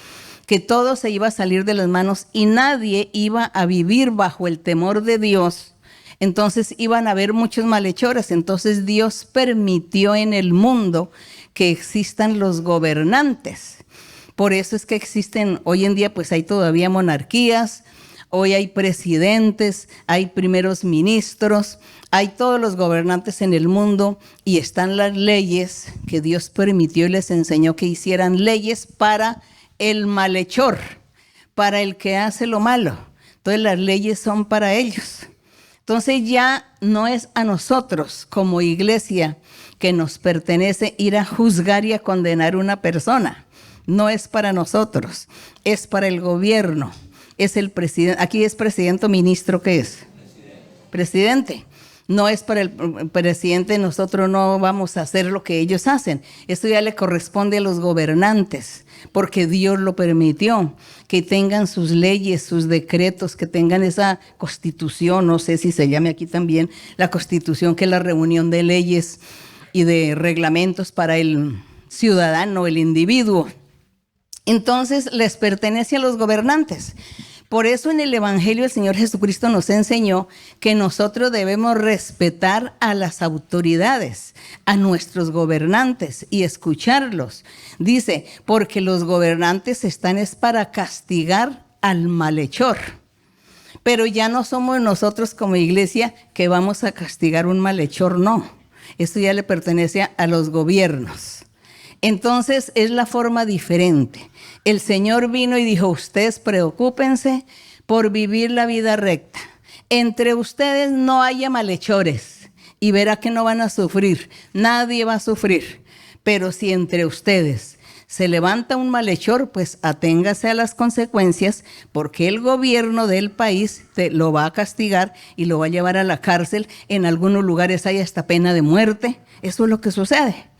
que todo se iba a salir de las manos y nadie iba a vivir bajo el temor de Dios, entonces iban a haber muchos malhechores. Entonces Dios permitió en el mundo que existan los gobernantes. Por eso es que existen, hoy en día pues hay todavía monarquías, hoy hay presidentes, hay primeros ministros, hay todos los gobernantes en el mundo, y están las leyes que Dios permitió y les enseñó que hicieran leyes para el malhechor, para el que hace lo malo. Entonces las leyes son para ellos. Entonces ya no es a nosotros como iglesia que nos pertenece ir a juzgar y a condenar a una persona. No es para nosotros, es para el gobierno. Es el presidente, aquí es presidente o ministro, ¿qué es? Presidente. No es para el presidente, nosotros no vamos a hacer lo que ellos hacen. Esto ya le corresponde a los gobernantes, porque Dios lo permitió, que tengan sus leyes, sus decretos, que tengan esa constitución, no sé si se llame aquí también, la constitución, que es la reunión de leyes y de reglamentos para el ciudadano, el individuo. Entonces les pertenece a los gobernantes. Por eso en el Evangelio el Señor Jesucristo nos enseñó que nosotros debemos respetar a las autoridades, a nuestros gobernantes y escucharlos. Dice, porque los gobernantes están es para castigar al malhechor. Pero ya no somos nosotros como iglesia que vamos a castigar un malhechor, no. Esto ya le pertenece a los gobiernos. Entonces es la forma diferente. El Señor vino y dijo, ustedes preocúpense por vivir la vida recta. Entre ustedes no haya malhechores y verá que no van a sufrir. Nadie va a sufrir. Pero si entre ustedes se levanta un malhechor, pues aténgase a las consecuencias, porque el gobierno del país lo va a castigar y lo va a llevar a la cárcel. En algunos lugares hay hasta pena de muerte. Eso es lo que sucede.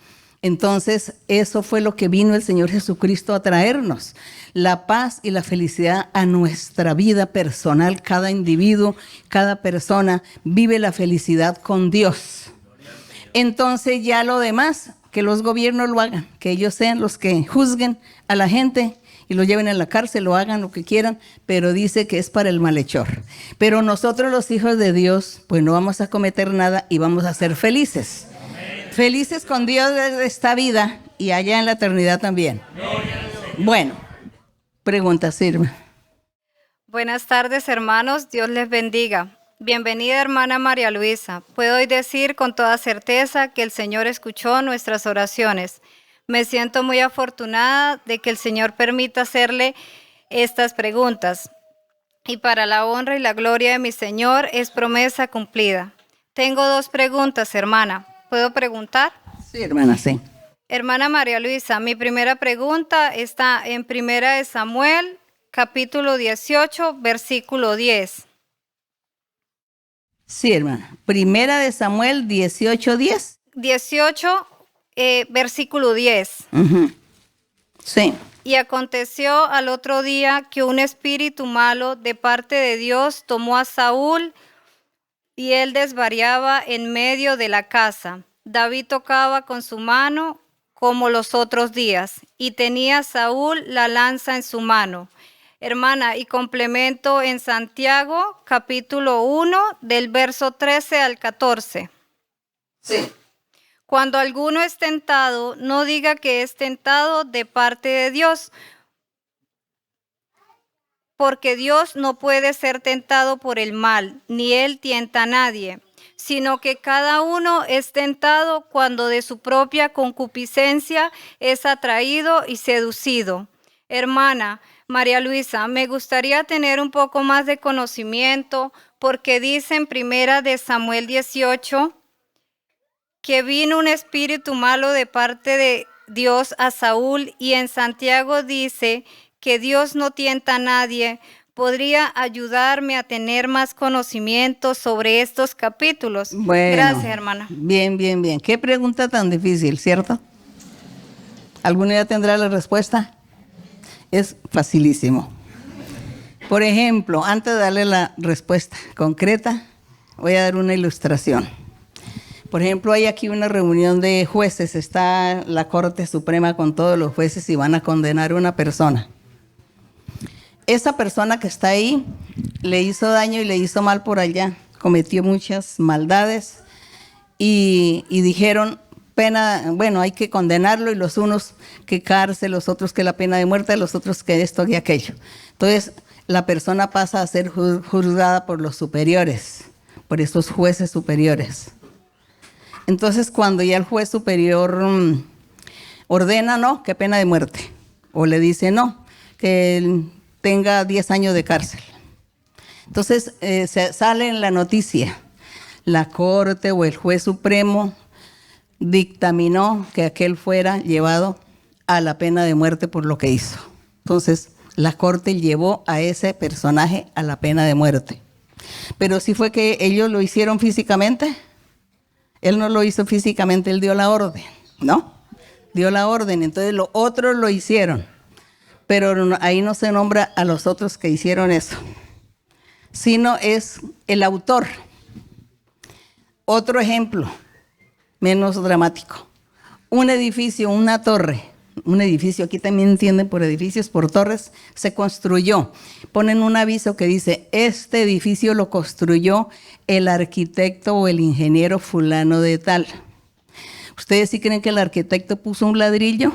Entonces, eso fue lo que vino el Señor Jesucristo a traernos, la paz y la felicidad a nuestra vida personal. Cada individuo, cada persona vive la felicidad con Dios. Entonces, ya lo demás, que los gobiernos lo hagan, que ellos sean los que juzguen a la gente y lo lleven a la cárcel, lo hagan lo que quieran, pero dice que es para el malhechor. Pero nosotros los hijos de Dios, pues no vamos a cometer nada y vamos a ser felices. Felices con Dios desde esta vida y allá en la eternidad también. Bueno, pregunta, Sirma. Buenas tardes, hermanos. Dios les bendiga. Bienvenida, hermana María Luisa. Puedo hoy decir con toda certeza que el Señor escuchó nuestras oraciones. Me siento muy afortunada de que el Señor permita hacerle estas preguntas. Y para la honra y la gloria de mi Señor es promesa cumplida. Tengo 2 preguntas, hermana. ¿Puedo preguntar? Sí, hermana, sí. Hermana María Luisa, mi primera pregunta está en 1 de Samuel, capítulo 18, versículo 10. Sí, hermana. 1 de Samuel 18, 10. 18, versículo 10. Sí. Y aconteció al otro día que un espíritu malo de parte de Dios tomó a Saúl, y él desvariaba en medio de la casa. David tocaba con su mano como los otros días, y tenía Saúl la lanza en su mano. Hermana, y complemento en Santiago, capítulo 1, del verso 13 al 14. Sí. Cuando alguno es tentado, no diga que es tentado de parte de Dios, porque Dios no puede ser tentado por el mal, ni Él tienta a nadie, sino que cada uno es tentado cuando de su propia concupiscencia es atraído y seducido. Hermana María Luisa, me gustaría tener un poco más de conocimiento, porque dice en 1 de Samuel 18 que vino un espíritu malo de parte de Dios a Saúl, y en Santiago dice que Dios no tienta a nadie. ¿Podría ayudarme a tener más conocimiento sobre estos capítulos? Bueno, gracias, hermana. Bien, bien, bien. Qué pregunta tan difícil, ¿cierto? ¿Alguno ya tendrá la respuesta? Es facilísimo. Por ejemplo, antes de darle la respuesta concreta, voy a dar una ilustración. Por ejemplo, hay aquí una reunión de jueces, está la Corte Suprema con todos los jueces y van a condenar a una persona. Esa persona que está ahí le hizo daño y le hizo mal por allá, cometió muchas maldades y dijeron pena, bueno, hay que condenarlo, y los unos que cárcel, los otros que la pena de muerte, los otros que esto y aquello. Entonces, la persona pasa a ser juzgada por los superiores, por estos jueces superiores. Entonces, cuando ya el juez superior ordena, no, que pena de muerte, o le dice no, que tenga 10 años de cárcel. Entonces sale en la noticia, la Corte o el juez supremo dictaminó que aquel fuera llevado a la pena de muerte por lo que hizo. Entonces la Corte llevó a ese personaje a la pena de muerte. Pero sí fue que ellos lo hicieron físicamente. Él no lo hizo físicamente, él dio la orden, ¿no? Dio la orden, entonces los otros lo hicieron. Pero ahí no se nombra a los otros que hicieron eso, sino es el autor. Otro ejemplo, menos dramático. Un edificio, una torre, un edificio, aquí también entienden por edificios, por torres, se construyó. Ponen un aviso que dice, este edificio lo construyó el arquitecto o el ingeniero fulano de tal. ¿Ustedes sí creen que el arquitecto puso un ladrillo?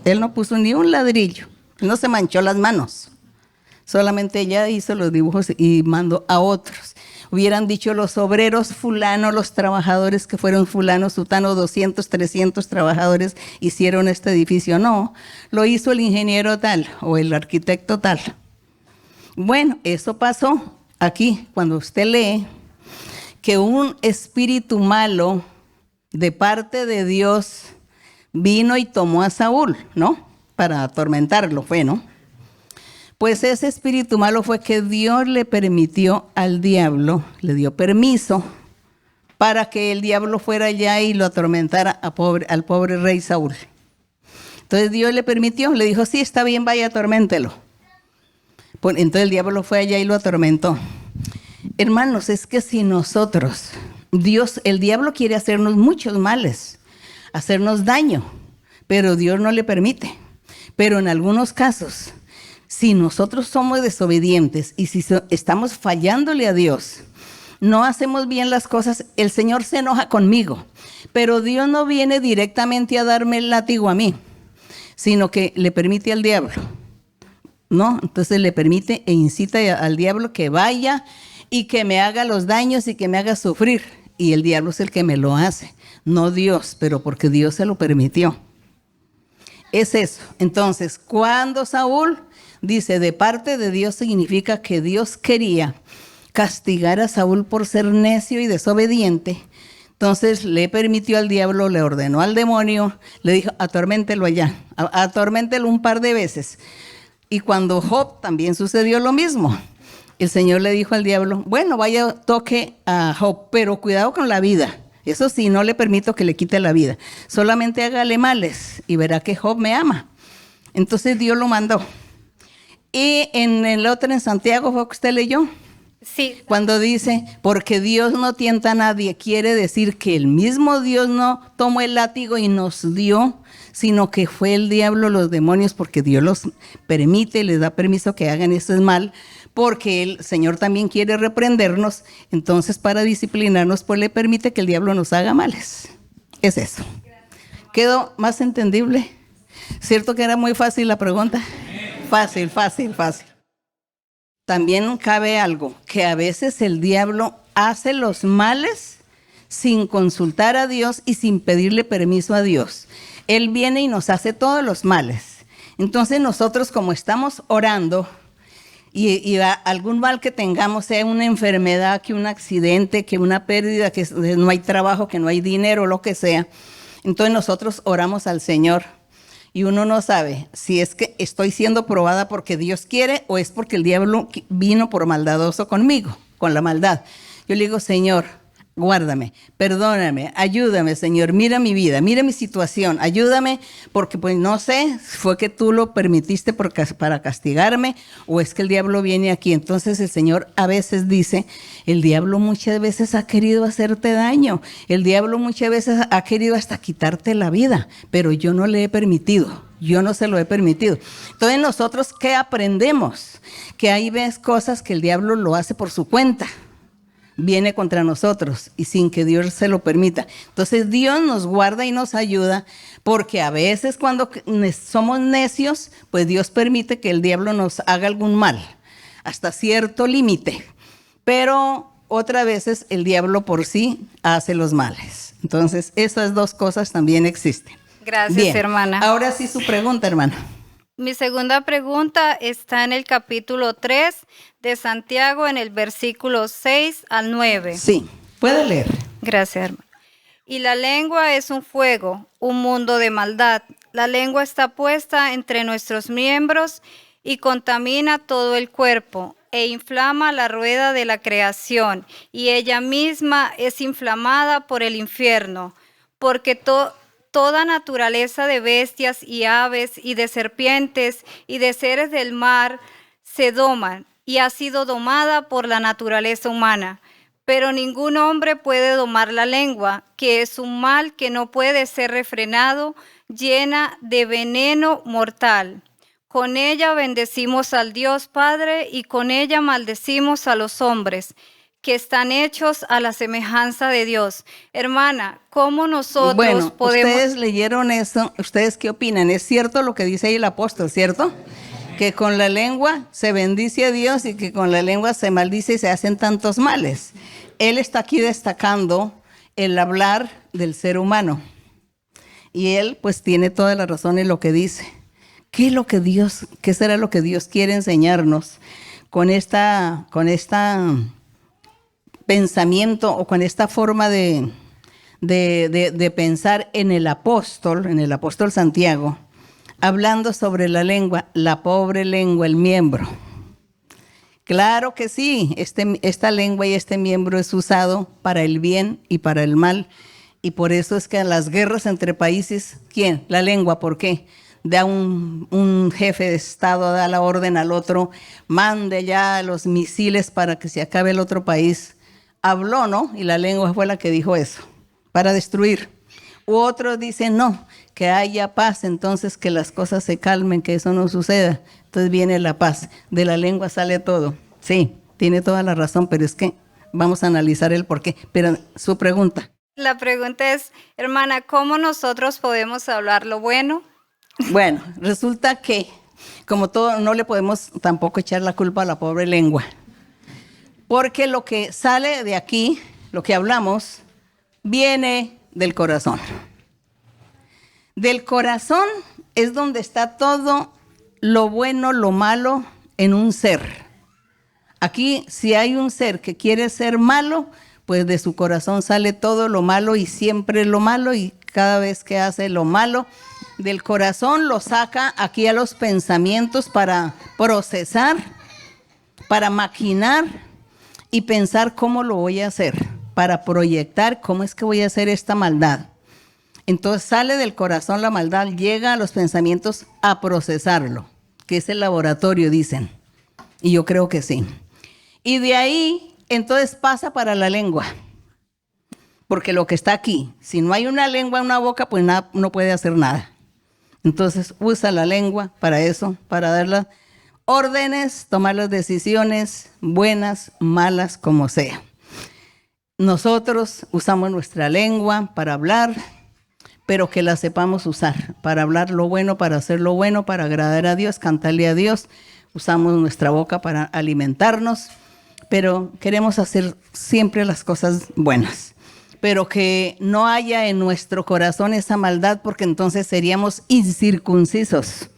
Él no puso ni un ladrillo, no se manchó las manos. Solamente ella hizo los dibujos y mandó a otros. Hubieran dicho los obreros fulano, los trabajadores que fueron fulano, sutano, 200, 300 trabajadores hicieron este edificio. No, lo hizo el ingeniero tal o el arquitecto tal. Bueno, eso pasó aquí cuando usted lee que un espíritu malo de parte de Dios vino y tomó a Saúl, ¿no? Para atormentarlo fue, ¿no? Pues ese espíritu malo fue que Dios le permitió al diablo, le dio permiso para que el diablo fuera allá y lo atormentara al pobre rey Saúl. Entonces Dios le permitió, le dijo, sí, está bien, vaya, atorméntelo. Entonces el diablo fue allá y lo atormentó. Hermanos, es que si nosotros, el diablo quiere hacernos muchos males, hacernos daño, pero Dios no le permite. Pero en algunos casos, si nosotros somos desobedientes y si estamos fallándole a Dios, no hacemos bien las cosas, el Señor se enoja conmigo. Pero Dios no viene directamente a darme el látigo a mí, sino que le permite al diablo, ¿no? Entonces le permite e incita al diablo que vaya y que me haga los daños y que me haga sufrir. Y el diablo es el que me lo hace, no Dios, pero porque Dios se lo permitió. Es eso. Entonces, cuando Saúl dice de parte de Dios, significa que Dios quería castigar a Saúl por ser necio y desobediente. Entonces le permitió al diablo, le ordenó al demonio, le dijo, atorméntelo allá, atorméntelo un par de veces. Y cuando Job también sucedió lo mismo. El Señor le dijo al diablo, bueno, vaya, toque a Job, pero cuidado con la vida. Eso sí, no le permito que le quite la vida. Solamente hágale males y verá que Job me ama. Entonces Dios lo mandó. Y en el otro, en Santiago, ¿fue que usted leyó? Sí. Cuando dice, porque Dios no tienta a nadie, quiere decir que el mismo Dios no tomó el látigo y nos dio, sino que fue el diablo, los demonios, porque Dios los permite, les da permiso que hagan ese mal, porque el Señor también quiere reprendernos, entonces para disciplinarnos, pues le permite que el diablo nos haga males. Es eso. ¿Quedó más entendible? ¿Cierto que era muy fácil la pregunta? Fácil. También cabe algo, que a veces el diablo hace los males sin consultar a Dios y sin pedirle permiso a Dios. Él viene y nos hace todos los males. Entonces nosotros, como estamos orando, y algún mal que tengamos, sea una enfermedad, que un accidente, que una pérdida, que no hay trabajo, que no hay dinero, lo que sea, entonces nosotros oramos al Señor. Y uno no sabe si es que estoy siendo probada porque Dios quiere o es porque el diablo vino por maldadoso conmigo, con la maldad. Yo le digo, Señor, guárdame, perdóname, ayúdame, Señor, mira mi vida, mira mi situación, ayúdame, porque pues no sé, fue que tú lo permitiste para castigarme o es que el diablo viene aquí. Entonces el Señor a veces dice, el diablo muchas veces ha querido hacerte daño, el diablo muchas veces ha querido hasta quitarte la vida, pero yo no le he permitido. Yo no se lo he permitido. Entonces nosotros, ¿qué aprendemos? Que hay veces cosas que el diablo lo hace por su cuenta. Viene contra nosotros y sin que Dios se lo permita. Entonces Dios nos guarda y nos ayuda porque a veces cuando somos necios, pues Dios permite que el diablo nos haga algún mal hasta cierto límite. Pero otras veces el diablo por sí hace los males. Entonces esas dos cosas también existen. Gracias, bien, hermana. Ahora sí su pregunta, hermana. Mi segunda pregunta está en el capítulo 3 de Santiago, en el versículo 6 al 9. Sí, puede leer. Gracias, hermano. Y la lengua es un fuego, un mundo de maldad. La lengua está puesta entre nuestros miembros y contamina todo el cuerpo e inflama la rueda de la creación, y ella misma es inflamada por el infierno, porque toda naturaleza de bestias y aves y de serpientes y de seres del mar se doman y ha sido domada por la naturaleza humana. Pero ningún hombre puede domar la lengua, que es un mal que no puede ser refrenado, llena de veneno mortal. Con ella bendecimos al Dios Padre y con ella maldecimos a los hombres, que están hechos a la semejanza de Dios. Hermana, ¿cómo nosotros Bueno, podemos...? ustedes leyeron eso, ¿ustedes qué opinan? Es cierto lo que dice ahí el apóstol, ¿cierto? Que con la lengua se bendice a Dios y que con la lengua se maldice y se hacen tantos males. Él está aquí destacando el hablar del ser humano. Y él pues tiene toda la razón en lo que dice. ¿Qué será lo que Dios quiere enseñarnos con esta pensamiento o con esta forma de pensar en el apóstol Santiago, hablando sobre la lengua, la pobre lengua, el miembro? Claro que sí, esta lengua y este miembro es usado para el bien y para el mal, y por eso es que las guerras entre países, ¿quién? La lengua, ¿por qué? Da un jefe de Estado, da la orden al otro, mande ya los misiles para que se acabe el otro país. Habló, ¿no? Y la lengua fue la que dijo eso, para destruir. U otros dicen, no, que haya paz, entonces que las cosas se calmen, que eso no suceda. Entonces viene la paz. De la lengua sale todo. Sí, tiene toda la razón, pero es que vamos a analizar el por qué. Pero su pregunta. La pregunta es, hermana, ¿cómo nosotros podemos hablar lo bueno? Bueno, resulta que, como todo, no le podemos tampoco echar la culpa a la pobre lengua. Porque lo que sale de aquí, lo que hablamos, viene del corazón. Del corazón es donde está todo lo bueno, lo malo en un ser. Aquí, si hay un ser que quiere ser malo, pues de su corazón sale todo lo malo y siempre lo malo, y cada vez que hace lo malo, del corazón lo saca aquí a los pensamientos para procesar, para maquinar y pensar cómo lo voy a hacer, para proyectar cómo es que voy a hacer esta maldad. Entonces sale del corazón la maldad, llega a los pensamientos a procesarlo, que es el laboratorio, dicen. Y yo creo que sí. Y de ahí, entonces pasa para la lengua. Porque lo que está aquí, si no hay una lengua en una boca, pues no puede hacer nada. Entonces usa la lengua para eso, para dar las órdenes, tomar las decisiones, buenas, malas, como sea. Nosotros usamos nuestra lengua para hablar, pero que la sepamos usar, para hablar lo bueno, para hacer lo bueno, para agradar a Dios, cantarle a Dios. Usamos nuestra boca para alimentarnos, pero queremos hacer siempre las cosas buenas. Pero que no haya en nuestro corazón esa maldad, porque entonces seríamos incircuncisos.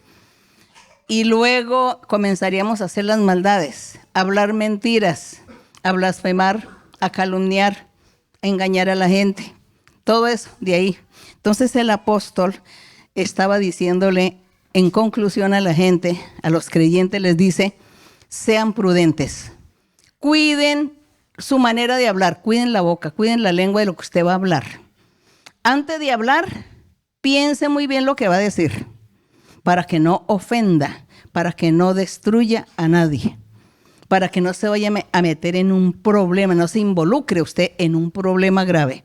Y luego comenzaríamos a hacer las maldades, a hablar mentiras, a blasfemar, a calumniar, a engañar a la gente. Todo eso de ahí. Entonces el apóstol estaba diciéndole en conclusión a la gente, a los creyentes les dice, sean prudentes, cuiden su manera de hablar, cuiden la boca, cuiden la lengua de lo que usted va a hablar. Antes de hablar, piense muy bien lo que va a decir, para que no ofenda, para que no destruya a nadie, para que no se vaya a meter en un problema, no se involucre usted en un problema grave.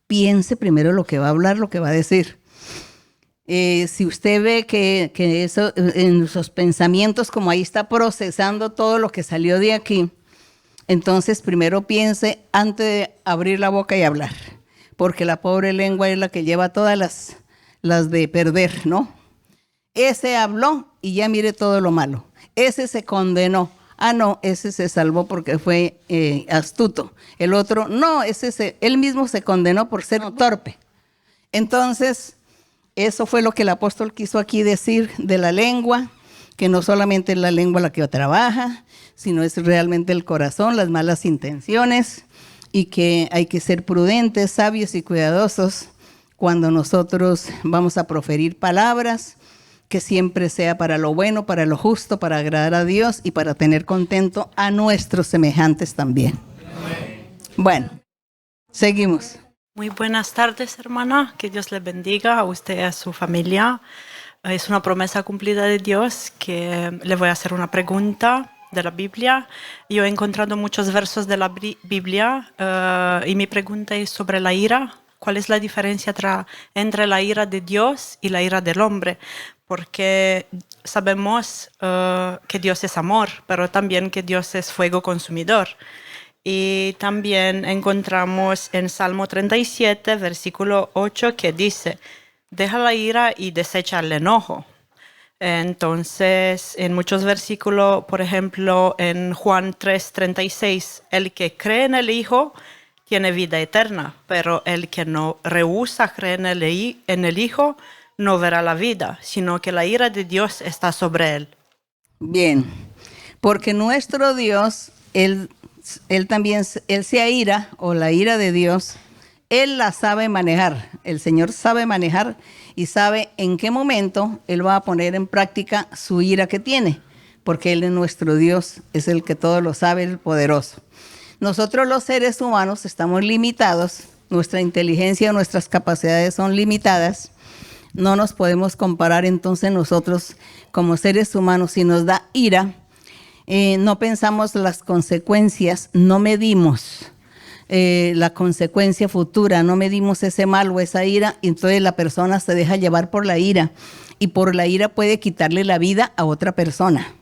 Piense primero lo que va a hablar, lo que va a decir. Si usted ve que eso, en sus pensamientos, como ahí está procesando todo lo que salió de aquí, entonces primero piense antes de abrir la boca y hablar, porque la pobre lengua es la que lleva todas las de perder, ¿no? Ese habló y ya mire todo lo malo. Ese se condenó. Ah, no, ese se salvó porque fue astuto. El otro, no, él mismo se condenó por ser torpe. Entonces, eso fue lo que el apóstol quiso aquí decir de la lengua, que no solamente es la lengua la que trabaja, sino es realmente el corazón, las malas intenciones, y que hay que ser prudentes, sabios y cuidadosos cuando nosotros vamos a proferir palabras, que siempre sea para lo bueno, para lo justo, para agradar a Dios y para tener contento a nuestros semejantes también. Bueno, seguimos. Muy buenas tardes, hermana. Que Dios le bendiga a usted y a su familia. Es una promesa cumplida de Dios que le voy a hacer una pregunta de la Biblia. Yo he encontrado muchos versos de la Biblia y mi pregunta es sobre la ira. ¿Cuál es la diferencia entre la ira de Dios y la ira del hombre? Porque sabemos que Dios es amor, pero también que Dios es fuego consumidor. Y también encontramos en Salmo 37, versículo 8, que dice, deja la ira y desecha el enojo. Entonces, en muchos versículos, por ejemplo, en Juan 3:36, el que cree en el Hijo tiene vida eterna, pero el que no rehúsa creer en el Hijo no verá la vida, sino que la ira de Dios está sobre él. Bien, porque nuestro Dios, Él se aira, o la ira de Dios, Él la sabe manejar. El Señor sabe manejar y sabe en qué momento Él va a poner en práctica su ira que tiene, porque Él es nuestro Dios, es el que todo lo sabe, el poderoso. Nosotros los seres humanos estamos limitados, nuestra inteligencia, nuestras capacidades son limitadas. No nos podemos comparar entonces nosotros como seres humanos. Si nos da ira, no pensamos las consecuencias, no medimos la consecuencia futura, no medimos ese mal o esa ira, y entonces la persona se deja llevar por la ira, y por la ira puede quitarle la vida a otra persona.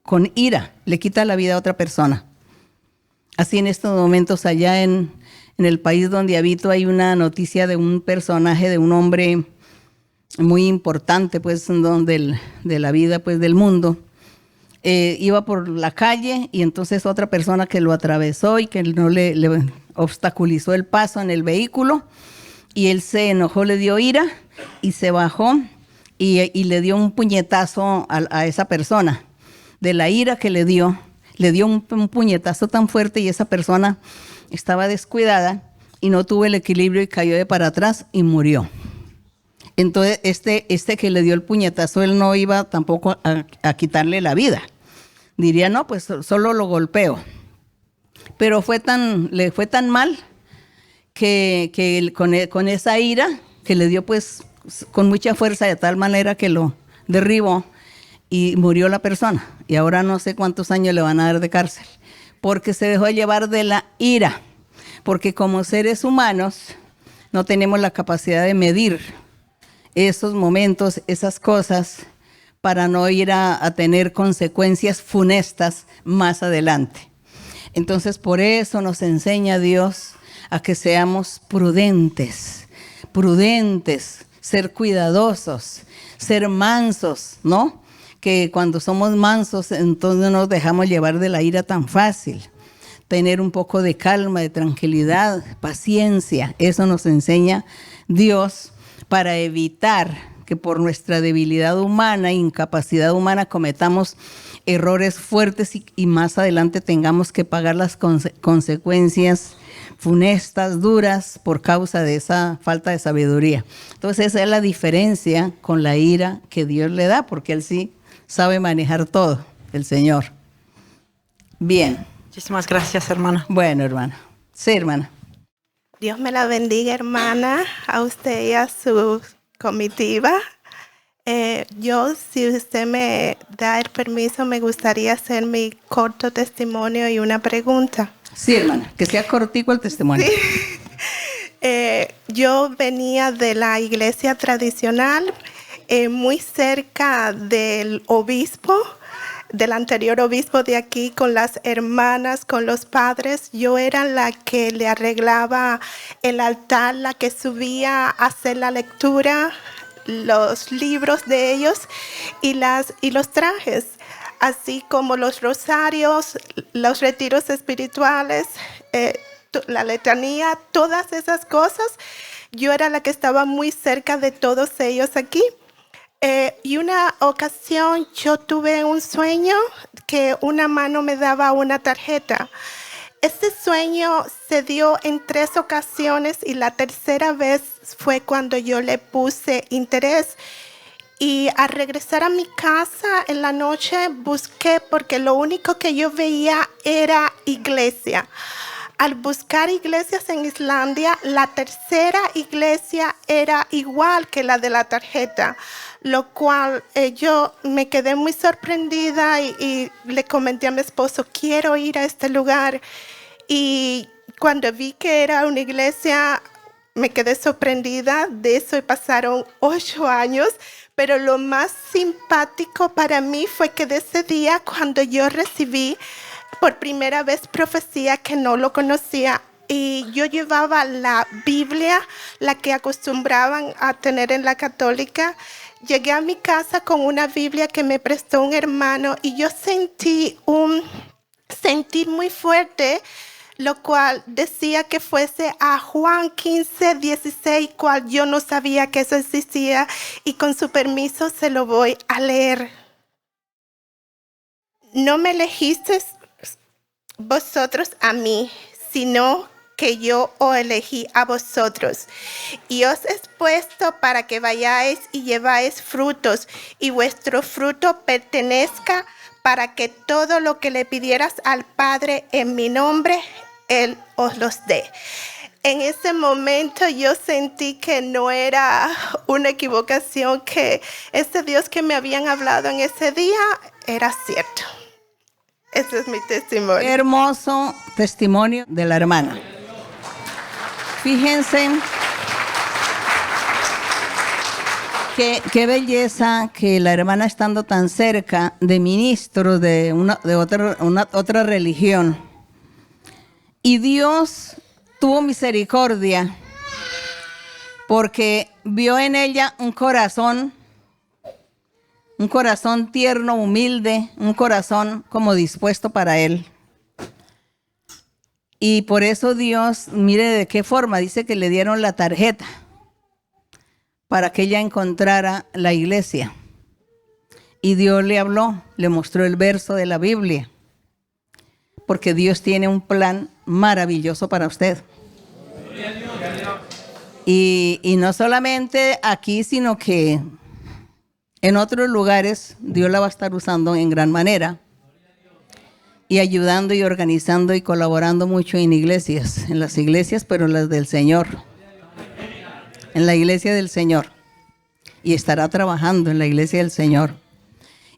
Con ira le quita la vida a otra persona. Así en estos momentos allá en el país donde habito hay una noticia de un personaje, de un hombre muy importante pues de la vida pues del mundo. Iba por la calle y entonces otra persona que lo atravesó y que no le obstaculizó el paso en el vehículo, y él se enojó, le dio ira y se bajó y le dio un puñetazo a esa persona. De la ira que le dio un puñetazo tan fuerte, y esa persona estaba descuidada y no tuvo el equilibrio y cayó de para atrás y murió. Entonces este que le dio el puñetazo, él no iba tampoco a quitarle la vida. Diría, no, pues solo lo golpeo. Pero le fue tan mal que él, con esa ira que le dio pues con mucha fuerza, de tal manera que lo derribó y murió la persona. Y ahora no sé cuántos años le van a dar de cárcel, porque se dejó llevar de la ira. Porque como seres humanos no tenemos la capacidad de medir esos momentos, esas cosas, para no ir a tener consecuencias funestas más adelante. Entonces, por eso nos enseña Dios a que seamos prudentes, ser cuidadosos, ser mansos, ¿no? Que cuando somos mansos, entonces no nos dejamos llevar de la ira tan fácil. Tener un poco de calma, de tranquilidad, paciencia, eso nos enseña Dios, para evitar que por nuestra debilidad humana, incapacidad humana, cometamos errores fuertes y más adelante tengamos que pagar las consecuencias funestas, duras, por causa de esa falta de sabiduría. Entonces esa es la diferencia con la ira que Dios le da, porque Él sí sabe manejar todo, el Señor. Bien. Muchísimas gracias, hermana. Bueno, hermana. Sí, hermana. Dios me la bendiga, hermana, a usted y a su comitiva. Yo, si usted me da el permiso, me gustaría hacer mi corto testimonio y una pregunta. Sí, hermana, que sea cortico el testimonio. Sí. Yo venía de la iglesia tradicional, muy cerca del obispo, del anterior obispo de aquí, con las hermanas, con los padres. Yo era la que le arreglaba el altar, la que subía a hacer la lectura, los libros de ellos y los trajes, así como los rosarios, los retiros espirituales, la letanía, todas esas cosas. yo era la que estaba muy cerca de todos ellos aquí. Y una ocasión yo tuve un sueño que una mano me daba una tarjeta. Este sueño se dio en 3 ocasiones y la tercera vez fue cuando yo le puse interés. Y al regresar a mi casa en la noche busqué porque lo único que yo veía era iglesia. Al buscar iglesias en Islandia, la tercera iglesia era igual que la de la tarjeta, lo cual yo me quedé muy sorprendida y le comenté a mi esposo, quiero ir a este lugar. Y cuando vi que era una iglesia, me quedé sorprendida de eso y pasaron 8 años. Pero lo más simpático para mí fue que de ese día, cuando yo recibí por primera vez profecía que no lo conocía, y yo llevaba la Biblia, la que acostumbraban a tener en la católica, llegué a mi casa con una Biblia que me prestó un hermano y yo sentí un sentir muy fuerte, lo cual decía que fuese a Juan 15:16, cual yo no sabía que eso existía, y con su permiso se lo voy a leer. No me elegisteis vosotros a mí, sino que yo os elegí a vosotros, y os he puesto para que vayáis y lleváis frutos, y vuestro fruto pertenezca, para que todo lo que le pidieras al Padre en mi nombre, Él os los dé. En ese momento yo sentí que no era una equivocación, que ese Dios que me habían hablado en ese día era cierto. Ese es mi testimonio. Hermoso testimonio de la hermana. Fíjense qué belleza que la hermana, estando tan cerca de ministros de otra religión, y Dios tuvo misericordia porque vio en ella un corazón tierno, humilde, un corazón como dispuesto para Él. Y por eso Dios, mire de qué forma, dice que le dieron la tarjeta para que ella encontrara la iglesia. Y Dios le habló, le mostró el verso de la Biblia, porque Dios tiene un plan maravilloso para usted. Y no solamente aquí, sino que en otros lugares Dios la va a estar usando en gran manera y ayudando y organizando y colaborando mucho en iglesias, en las iglesias, pero las del Señor, en la iglesia del Señor, y estará trabajando en la iglesia del Señor.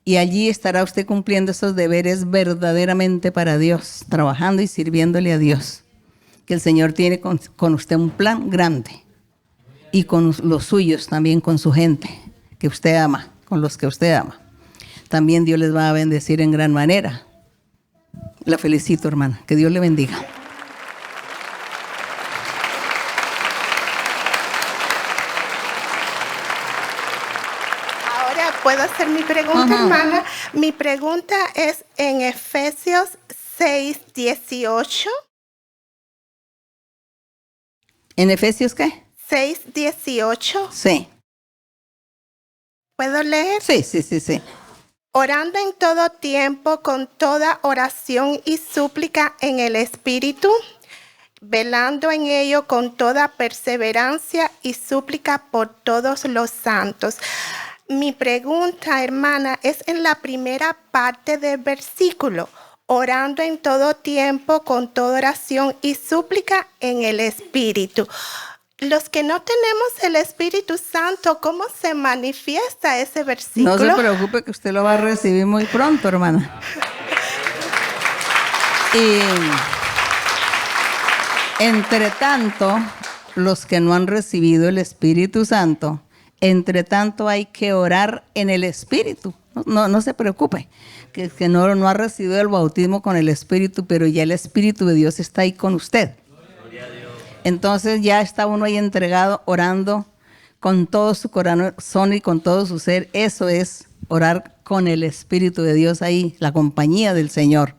Y allí estará usted cumpliendo esos deberes verdaderamente para Dios, trabajando y sirviéndole a Dios. Que el Señor tiene con usted un plan grande, y con los suyos también, con su gente que usted ama, con los que usted ama. También Dios les va a bendecir en gran manera. La felicito, hermana. Que Dios le bendiga. Ahora puedo hacer mi pregunta, hermana. Mi pregunta es en Efesios 6:18. ¿En Efesios qué? 6:18. Sí. ¿Puedo leer? Sí. Orando en todo tiempo con toda oración y súplica en el Espíritu, velando en ello con toda perseverancia y súplica por todos los santos. Mi pregunta, hermana, es en la primera parte del versículo. Orando en todo tiempo con toda oración y súplica en el Espíritu. Los que no tenemos el Espíritu Santo, ¿cómo se manifiesta ese versículo? No se preocupe, que usted lo va a recibir muy pronto, hermana. Y entre tanto, los que no han recibido el Espíritu Santo, entre tanto hay que orar en el Espíritu. No se preocupe, que no ha recibido el bautismo con el Espíritu, pero ya el Espíritu de Dios está ahí con usted. Entonces ya está uno ahí entregado, orando con todo su corazón y con todo su ser. Eso es orar con el Espíritu de Dios ahí, la compañía del Señor,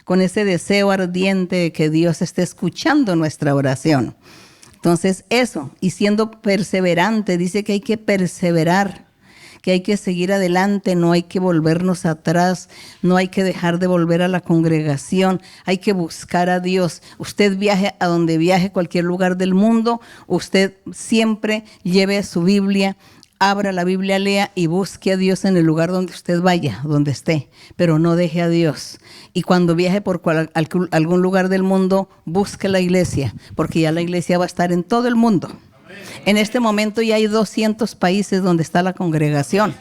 con ese deseo ardiente de que Dios esté escuchando nuestra oración. Entonces eso, y siendo perseverante, dice que hay que perseverar, que hay que seguir adelante, no hay que volvernos atrás, no hay que dejar de volver a la congregación, hay que buscar a Dios. Usted viaje a donde viaje, cualquier lugar del mundo, usted siempre lleve su Biblia, abra la Biblia, lea y busque a Dios en el lugar donde usted vaya, donde esté, pero no deje a Dios. Y cuando viaje por algún lugar del mundo, busque la iglesia, porque ya la iglesia va a estar en todo el mundo. En este momento ya hay 200 países donde está la congregación.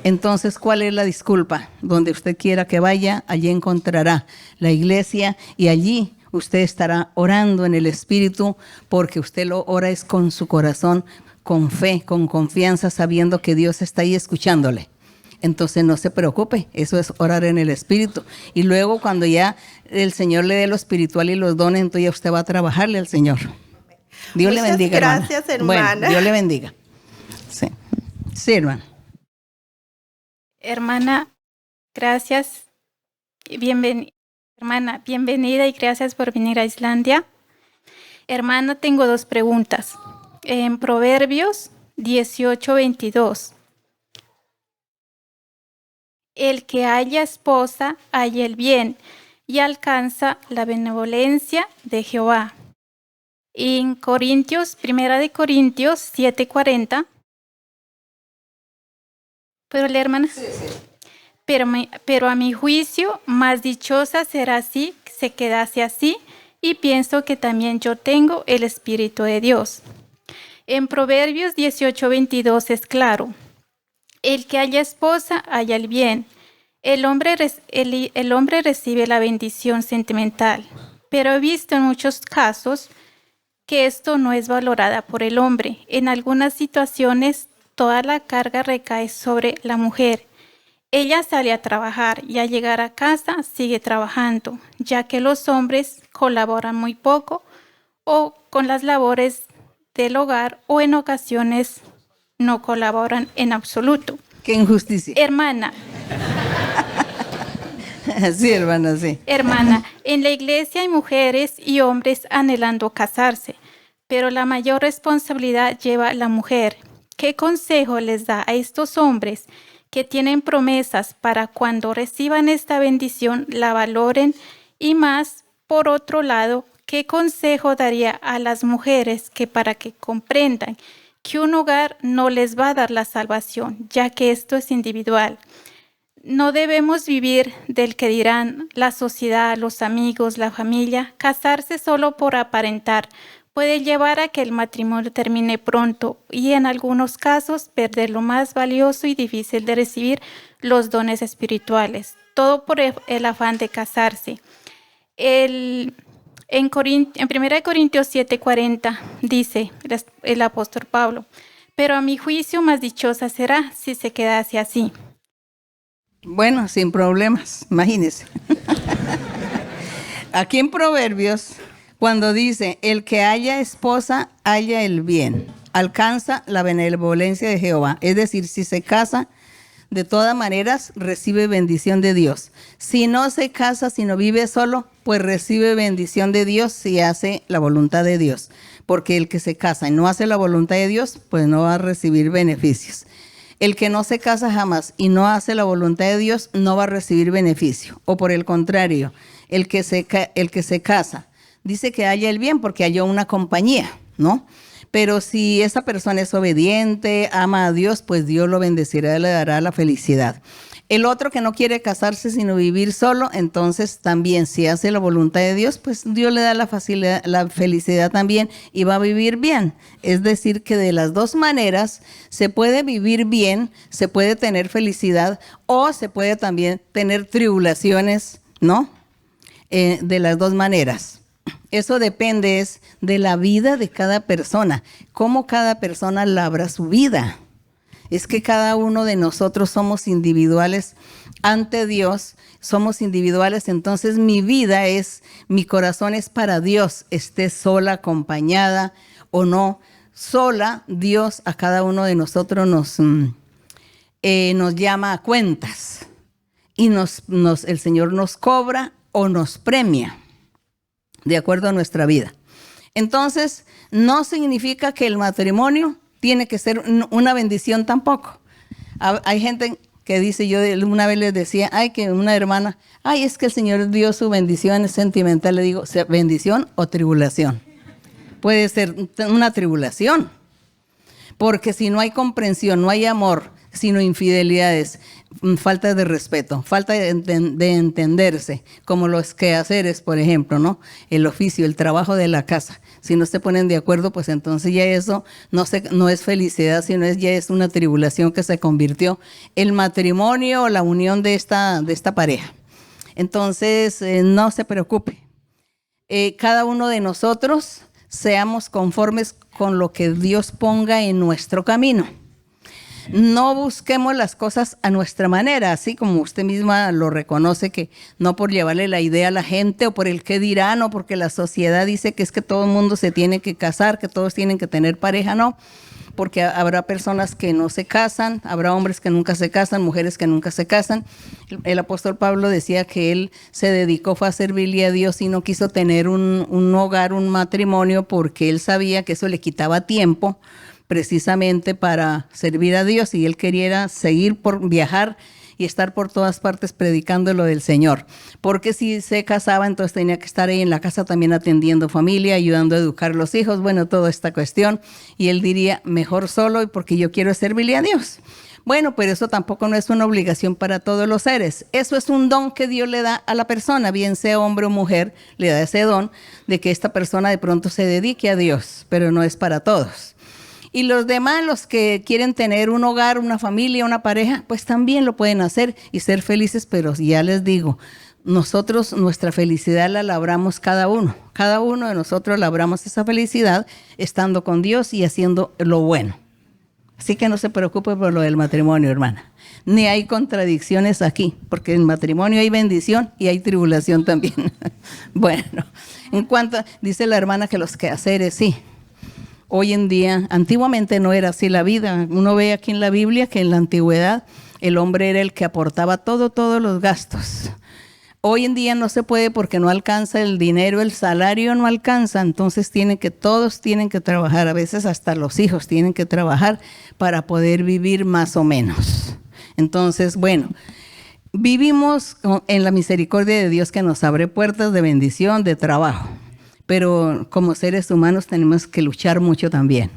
Entonces, ¿cuál es la disculpa? Donde usted quiera que vaya, allí encontrará la iglesia y allí usted estará orando en el Espíritu, porque usted lo ora es con su corazón, con fe, con confianza, sabiendo que Dios está ahí escuchándole. Entonces no se preocupe, eso es orar en el Espíritu. Y luego cuando ya el Señor le dé lo espiritual y los dones, entonces ya usted va a trabajarle al Señor. Dios le bendiga, gracias, hermana. Bueno, Dios le bendiga. Sí, sí, hermana. Hermana, gracias. Hermana, bienvenida y gracias por venir a Islandia. Hermana, tengo 2 preguntas. En Proverbios 18:22. El que haya esposa, halla el bien y alcanza la benevolencia de Jehová. Y en Corintios, 1 Corintios 7:40. ¿Puedo leer, hermana? Sí. Pero a mi juicio, más dichosa será si se quedase así, y pienso que también yo tengo el Espíritu de Dios. En Proverbios 18:22 es claro. El que haya esposa, halla el bien. El hombre recibe la bendición sentimental, pero he visto en muchos casos que esto no es valorada por el hombre. En algunas situaciones, toda la carga recae sobre la mujer. Ella sale a trabajar y al llegar a casa sigue trabajando, ya que los hombres colaboran muy poco o con las labores del hogar o en ocasiones no colaboran en absoluto. ¡Qué injusticia! Hermana. Sí, hermana, sí. Hermana, en la iglesia hay mujeres y hombres anhelando casarse, pero la mayor responsabilidad lleva la mujer. ¿Qué consejo les da a estos hombres que tienen promesas para cuando reciban esta bendición la valoren? Y más, por otro lado, ¿qué consejo daría a las mujeres que para que comprendan que un hogar no les va a dar la salvación, ya que esto es individual? No debemos vivir del que dirán la sociedad, los amigos, la familia. Casarse solo por aparentar puede llevar a que el matrimonio termine pronto y en algunos casos perder lo más valioso y difícil de recibir, los dones espirituales. Todo por el afán de casarse. En 1 Corintios 7:40 dice el apóstol Pablo, pero a mi juicio más dichosa será si se quedase así. Bueno, sin problemas, imagínense. Aquí en Proverbios, cuando dice, el que haya esposa, halla el bien, alcanza la benevolencia de Jehová. Es decir, si se casa, de todas maneras, recibe bendición de Dios. Si no se casa, si no vive solo, pues recibe bendición de Dios si hace la voluntad de Dios. Porque el que se casa y no hace la voluntad de Dios, pues no va a recibir beneficios. El que no se casa jamás y no hace la voluntad de Dios no va a recibir beneficio. O por el contrario, el que se casa dice que haya el bien porque haya una compañía, ¿no? Pero si esa persona es obediente, ama a Dios, pues Dios lo bendecirá y le dará la felicidad. El otro que no quiere casarse sino vivir solo, entonces también si hace la voluntad de Dios, pues Dios le da la facilidad, la felicidad también y va a vivir bien. Es decir, que de las dos maneras se puede vivir bien, se puede tener felicidad o se puede también tener tribulaciones, ¿no? De las dos maneras. Eso depende de la vida de cada persona, cómo cada persona labra su vida. Es que cada uno de nosotros somos individuales ante Dios, somos individuales, entonces mi corazón es para Dios, esté sola, acompañada o no. Sola, Dios a cada uno de nosotros nos llama a cuentas y el Señor nos cobra o nos premia de acuerdo a nuestra vida. Entonces, no significa que el matrimonio tiene que ser una bendición tampoco. Hay gente que dice, yo una vez les decía, que una hermana, es que el Señor dio su bendición sentimental. Le digo, ¿bendición o tribulación? Puede ser una tribulación, porque si no hay comprensión, no hay amor, sino infidelidades, falta de respeto, falta de entenderse, como los quehaceres, por ejemplo, ¿no? El oficio, el trabajo de la casa. Si no se ponen de acuerdo, pues entonces ya eso no es felicidad, sino ya es una tribulación que se convirtió el matrimonio o la unión de esta pareja. Entonces, no se preocupe. Cada uno de nosotros seamos conformes con lo que Dios ponga en nuestro camino. No busquemos las cosas a nuestra manera, así como usted misma lo reconoce, que no por llevarle la idea a la gente o por el qué dirán o porque la sociedad dice que es que todo el mundo se tiene que casar, que todos tienen que tener pareja, no, porque habrá personas que no se casan, habrá hombres que nunca se casan, mujeres que nunca se casan. El apóstol Pablo decía que él se dedicó a servirle a Dios y no quiso tener un hogar, un matrimonio, porque él sabía que eso le quitaba tiempo precisamente para servir a Dios, y él quería seguir por viajar y estar por todas partes predicando lo del Señor, porque si se casaba entonces tenía que estar ahí en la casa también atendiendo familia, ayudando a educar a los hijos, bueno, toda esta cuestión, y él diría, mejor solo, porque yo quiero servirle a Dios. Bueno, pero eso tampoco no es una obligación para todos los seres, eso es un don que Dios le da a la persona, bien sea hombre o mujer, le da ese don de que esta persona de pronto se dedique a Dios, pero no es para todos. Y los demás, los que quieren tener un hogar, una familia, una pareja, pues también lo pueden hacer y ser felices, pero ya les digo, nosotros nuestra felicidad la labramos cada uno de nosotros labramos esa felicidad estando con Dios y haciendo lo bueno. Así que no se preocupe por lo del matrimonio, hermana. Ni hay contradicciones aquí, porque en matrimonio hay bendición y hay tribulación también. Bueno, en cuanto, dice la hermana que los quehaceres, sí. Hoy en día, antiguamente no era así la vida. Uno ve aquí en la Biblia que en la antigüedad el hombre era el que aportaba todos los gastos. Hoy en día no se puede porque no alcanza el dinero, el salario no alcanza, entonces todos tienen que trabajar, a veces hasta los hijos tienen que trabajar para poder vivir más o menos. Entonces, bueno, vivimos en la misericordia de Dios que nos abre puertas de bendición, de trabajo. Pero como seres humanos tenemos que luchar mucho también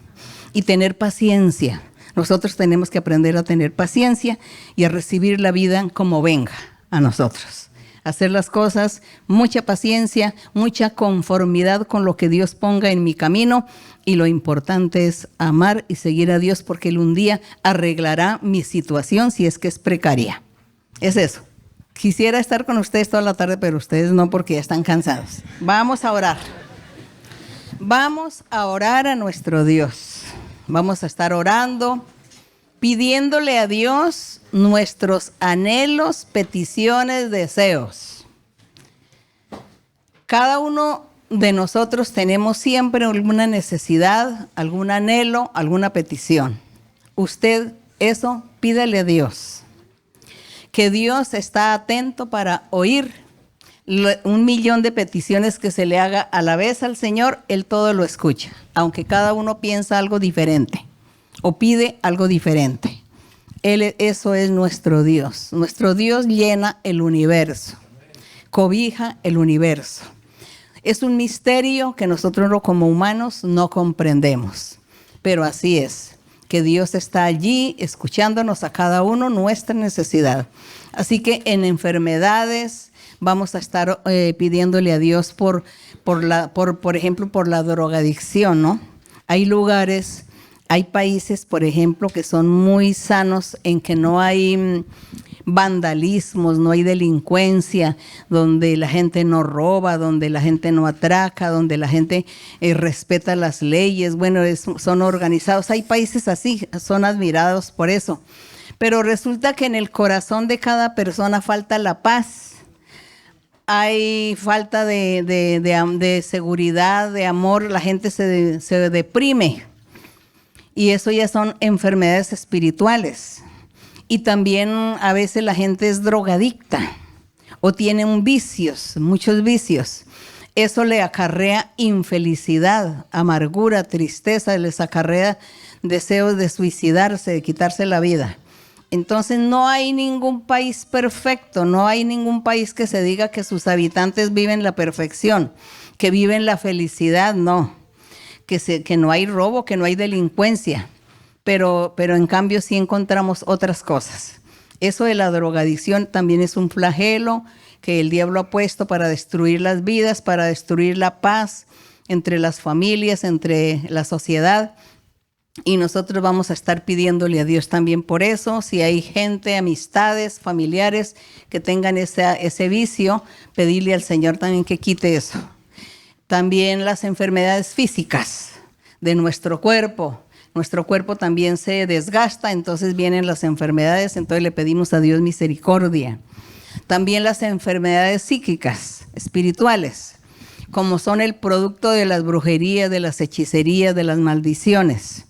y tener paciencia. Nosotros tenemos que aprender a tener paciencia y a recibir la vida como venga a nosotros. Hacer las cosas, mucha paciencia, mucha conformidad con lo que Dios ponga en mi camino, y lo importante es amar y seguir a Dios, porque Él un día arreglará mi situación si es que es precaria. Es eso. Quisiera estar con ustedes toda la tarde, pero ustedes no, porque ya están cansados. Vamos a orar. Vamos a orar a nuestro Dios. Vamos a estar orando, pidiéndole a Dios nuestros anhelos, peticiones, deseos. Cada uno de nosotros tenemos siempre alguna necesidad, algún anhelo, alguna petición. Usted eso pídele a Dios. Que Dios está atento para oír 1,000,000 de peticiones que se le haga a la vez al Señor, Él todo lo escucha, aunque cada uno piensa algo diferente o pide algo diferente. Eso es nuestro Dios. Nuestro Dios llena el universo, cobija el universo. Es un misterio que nosotros como humanos no comprendemos, pero así es. Que Dios está allí escuchándonos a cada uno nuestra necesidad. Así que en enfermedades vamos a estar pidiéndole a Dios por ejemplo, por la drogadicción, ¿no? Hay lugares, hay países, por ejemplo, que son muy sanos, en que no hay vandalismos, no hay delincuencia, donde la gente no roba, donde la gente no atraca, donde la gente respeta las leyes, bueno, son organizados. Hay países así, son admirados por eso. Pero resulta que en el corazón de cada persona falta la paz. Hay falta de seguridad, de amor, la gente se deprime. Y eso ya son enfermedades espirituales. Y también a veces la gente es drogadicta o tiene muchos vicios. eso le acarrea infelicidad, amargura, tristeza, les acarrea deseos de suicidarse, de quitarse la vida. Entonces no hay ningún país perfecto, no hay ningún país que se diga que sus habitantes viven la perfección, que viven la felicidad, no. Que no hay robo, que no hay delincuencia, pero en cambio sí encontramos otras cosas. Eso de la drogadicción también es un flagelo que el diablo ha puesto para destruir las vidas, para destruir la paz entre las familias, entre la sociedad. Y nosotros vamos a estar pidiéndole a Dios también por eso. Si hay gente, amistades, familiares que tengan ese vicio, pedirle al Señor también que quite eso. También las enfermedades físicas de nuestro cuerpo. Nuestro cuerpo también se desgasta, entonces vienen las enfermedades, entonces le pedimos a Dios misericordia. También las enfermedades psíquicas, espirituales, como son el producto de las brujerías, de las hechicerías, de las maldiciones.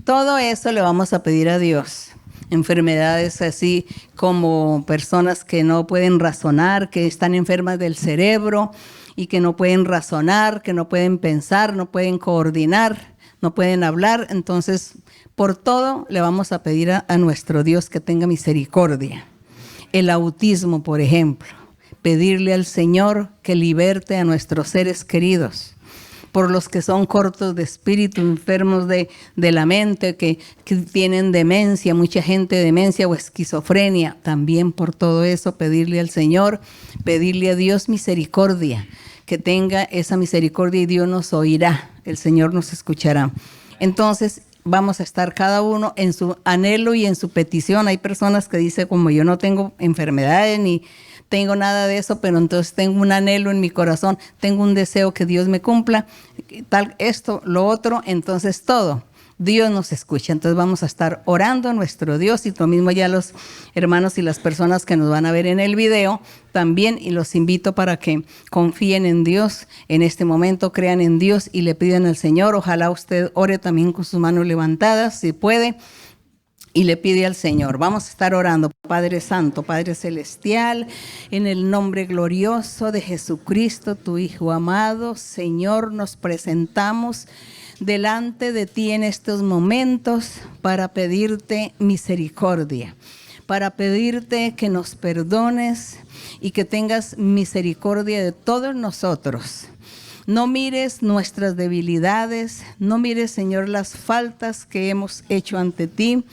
Todo eso le vamos a pedir a Dios. Enfermedades así como personas que no pueden razonar, que están enfermas del cerebro y que no pueden razonar, que no pueden pensar, no pueden coordinar, no pueden hablar. Entonces, por todo le vamos a pedir a nuestro Dios que tenga misericordia. El autismo, por ejemplo, pedirle al Señor que liberte a nuestros seres queridos. Por los que son cortos de espíritu, enfermos de la mente, que tienen demencia, mucha gente demencia o esquizofrenia, también por todo eso pedirle al Señor, pedirle a Dios misericordia, que tenga esa misericordia y Dios nos oirá, el Señor nos escuchará. Entonces vamos a estar cada uno en su anhelo y en su petición. Hay personas que dicen, como yo no tengo enfermedades ni tengo nada de eso, pero entonces tengo un anhelo en mi corazón, tengo un deseo que Dios me cumpla, tal, esto, lo otro, entonces todo, Dios nos escucha. Entonces vamos a estar orando a nuestro Dios, y lo mismo ya los hermanos y las personas que nos van a ver en el video también, y los invito para que confíen en Dios en este momento, crean en Dios y le pidan al Señor. Ojalá usted ore también con sus manos levantadas, si puede, y le pide al Señor. Vamos a estar orando. Padre Santo, Padre Celestial, en el nombre glorioso de Jesucristo, tu Hijo amado, Señor, nos presentamos delante de ti en estos momentos para pedirte misericordia, para pedirte que nos perdones y que tengas misericordia de todos nosotros. No mires nuestras debilidades, no mires, Señor, las faltas que hemos hecho ante ti.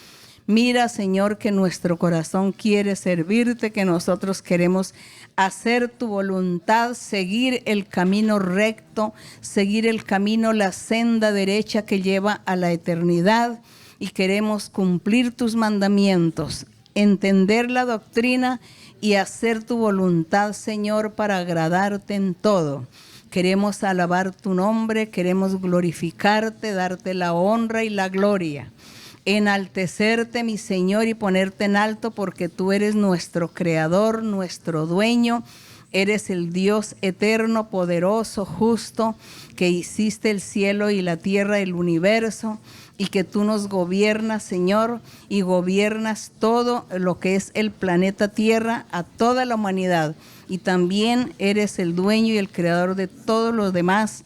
Mira, Señor, que nuestro corazón quiere servirte, que nosotros queremos hacer tu voluntad, seguir el camino recto, seguir el camino, la senda derecha que lleva a la eternidad, y queremos cumplir tus mandamientos, entender la doctrina y hacer tu voluntad, Señor, para agradarte en todo. Queremos alabar tu nombre, queremos glorificarte, darte la honra y la gloria. Enaltecerte, mi Señor, y ponerte en alto, porque tú eres nuestro creador, nuestro dueño. Eres el Dios eterno, poderoso, justo, que hiciste el cielo y la tierra, el universo, y que tú nos gobiernas, Señor, y gobiernas todo lo que es el planeta Tierra, a toda la humanidad. Y también eres el dueño y el creador de todos los demás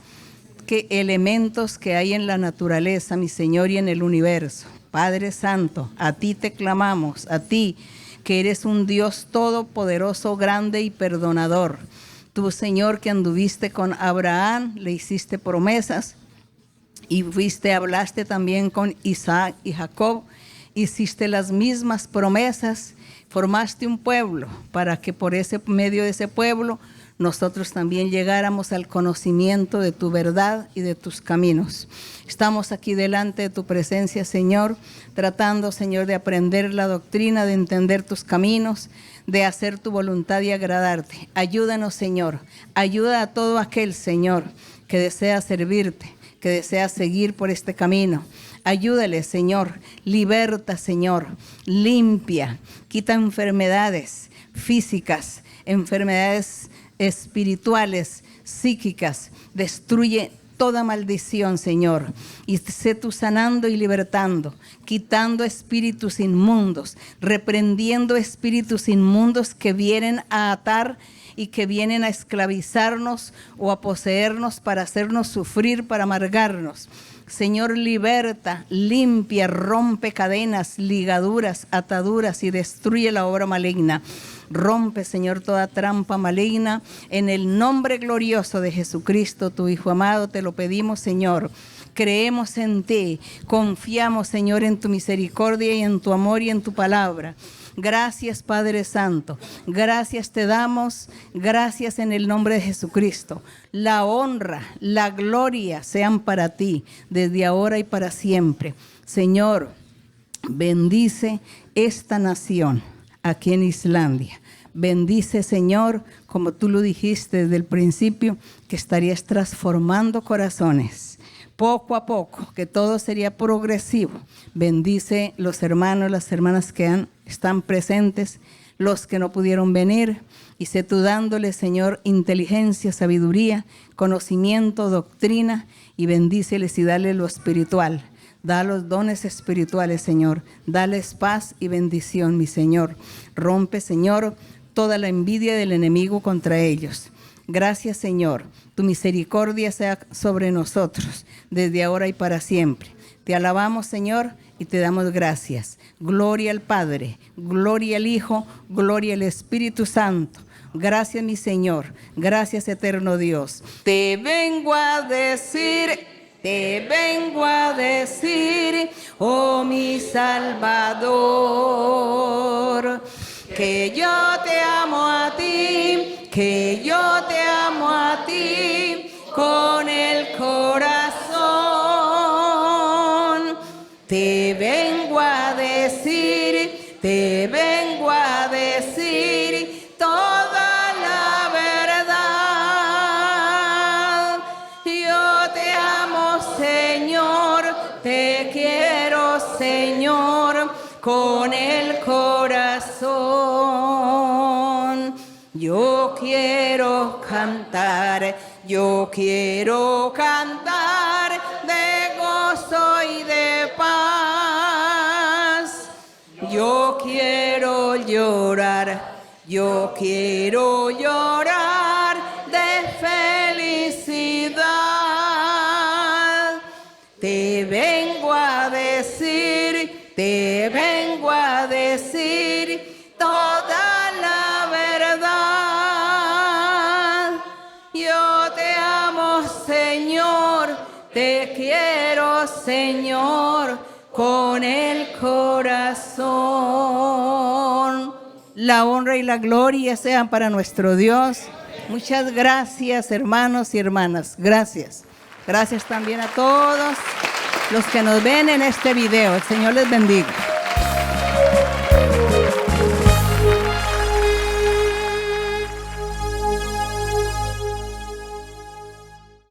elementos que hay en la naturaleza, mi Señor, y en el universo. Padre Santo, a ti te clamamos, a ti que eres un Dios todopoderoso, grande y perdonador. Tú, Señor, que anduviste con Abraham, le hiciste promesas, y hablaste también con Isaac y Jacob, hiciste las mismas promesas, formaste un pueblo para que por medio de ese pueblo nosotros también llegáramos al conocimiento de tu verdad y de tus caminos. Estamos aquí delante de tu presencia, Señor, tratando, Señor, de aprender la doctrina, de entender tus caminos, de hacer tu voluntad y agradarte. Ayúdanos, Señor. Ayuda a todo aquel, Señor, que desea servirte, que desea seguir por este camino. Ayúdale, Señor. Liberta, Señor. Limpia. Quita enfermedades físicas, enfermedades espirituales, psíquicas. Destruye toda maldición, Señor. Y sé tú sanando y libertando, quitando espíritus inmundos, reprendiendo espíritus inmundos que vienen a atar y que vienen a esclavizarnos o a poseernos para hacernos sufrir, para amargarnos. Señor, liberta, limpia, rompe cadenas, ligaduras, ataduras y destruye la obra maligna. Rompe, Señor, toda trampa maligna. En el nombre glorioso de Jesucristo, tu Hijo amado, te lo pedimos, Señor. Creemos en ti, confiamos, Señor, en tu misericordia y en tu amor y en tu palabra. Gracias, Padre Santo. Gracias te damos. Gracias en el nombre de Jesucristo. La honra, la gloria sean para ti, desde ahora y para siempre. Señor, bendice esta nación aquí en Islandia. Bendice, Señor, como tú lo dijiste desde el principio, que estarías transformando corazones. Poco a poco, que todo sería progresivo. Bendice los hermanos, las hermanas que están presentes, los que no pudieron venir, y sé tú dándole, Señor, inteligencia, sabiduría, conocimiento, doctrina, y bendíceles y dale lo espiritual. Da los dones espirituales, Señor. Dales paz y bendición, mi Señor. Rompe, Señor, toda la envidia del enemigo contra ellos. Gracias, Señor. Tu misericordia sea sobre nosotros, desde ahora y para siempre. Te alabamos, Señor, y te damos gracias. Gloria al Padre, gloria al Hijo, gloria al Espíritu Santo. Gracias, mi Señor. Gracias, eterno Dios. Te vengo a decir, oh mi Salvador, que yo te amo a ti, que yo te amo a ti con el corazón. Te vengo a decir toda la verdad. Yo te amo, Señor, te quiero, Señor, con el corazón. Yo quiero cantar de gozo y de paz. Yo quiero llorar de felicidad. Te vengo a decir toda la verdad. Yo te amo, Señor, te quiero, Señor, con el corazón. La honra y la gloria sean para nuestro Dios. Muchas gracias, hermanos y hermanas. Gracias. Gracias también a todos los que nos ven en este video. El Señor les bendiga.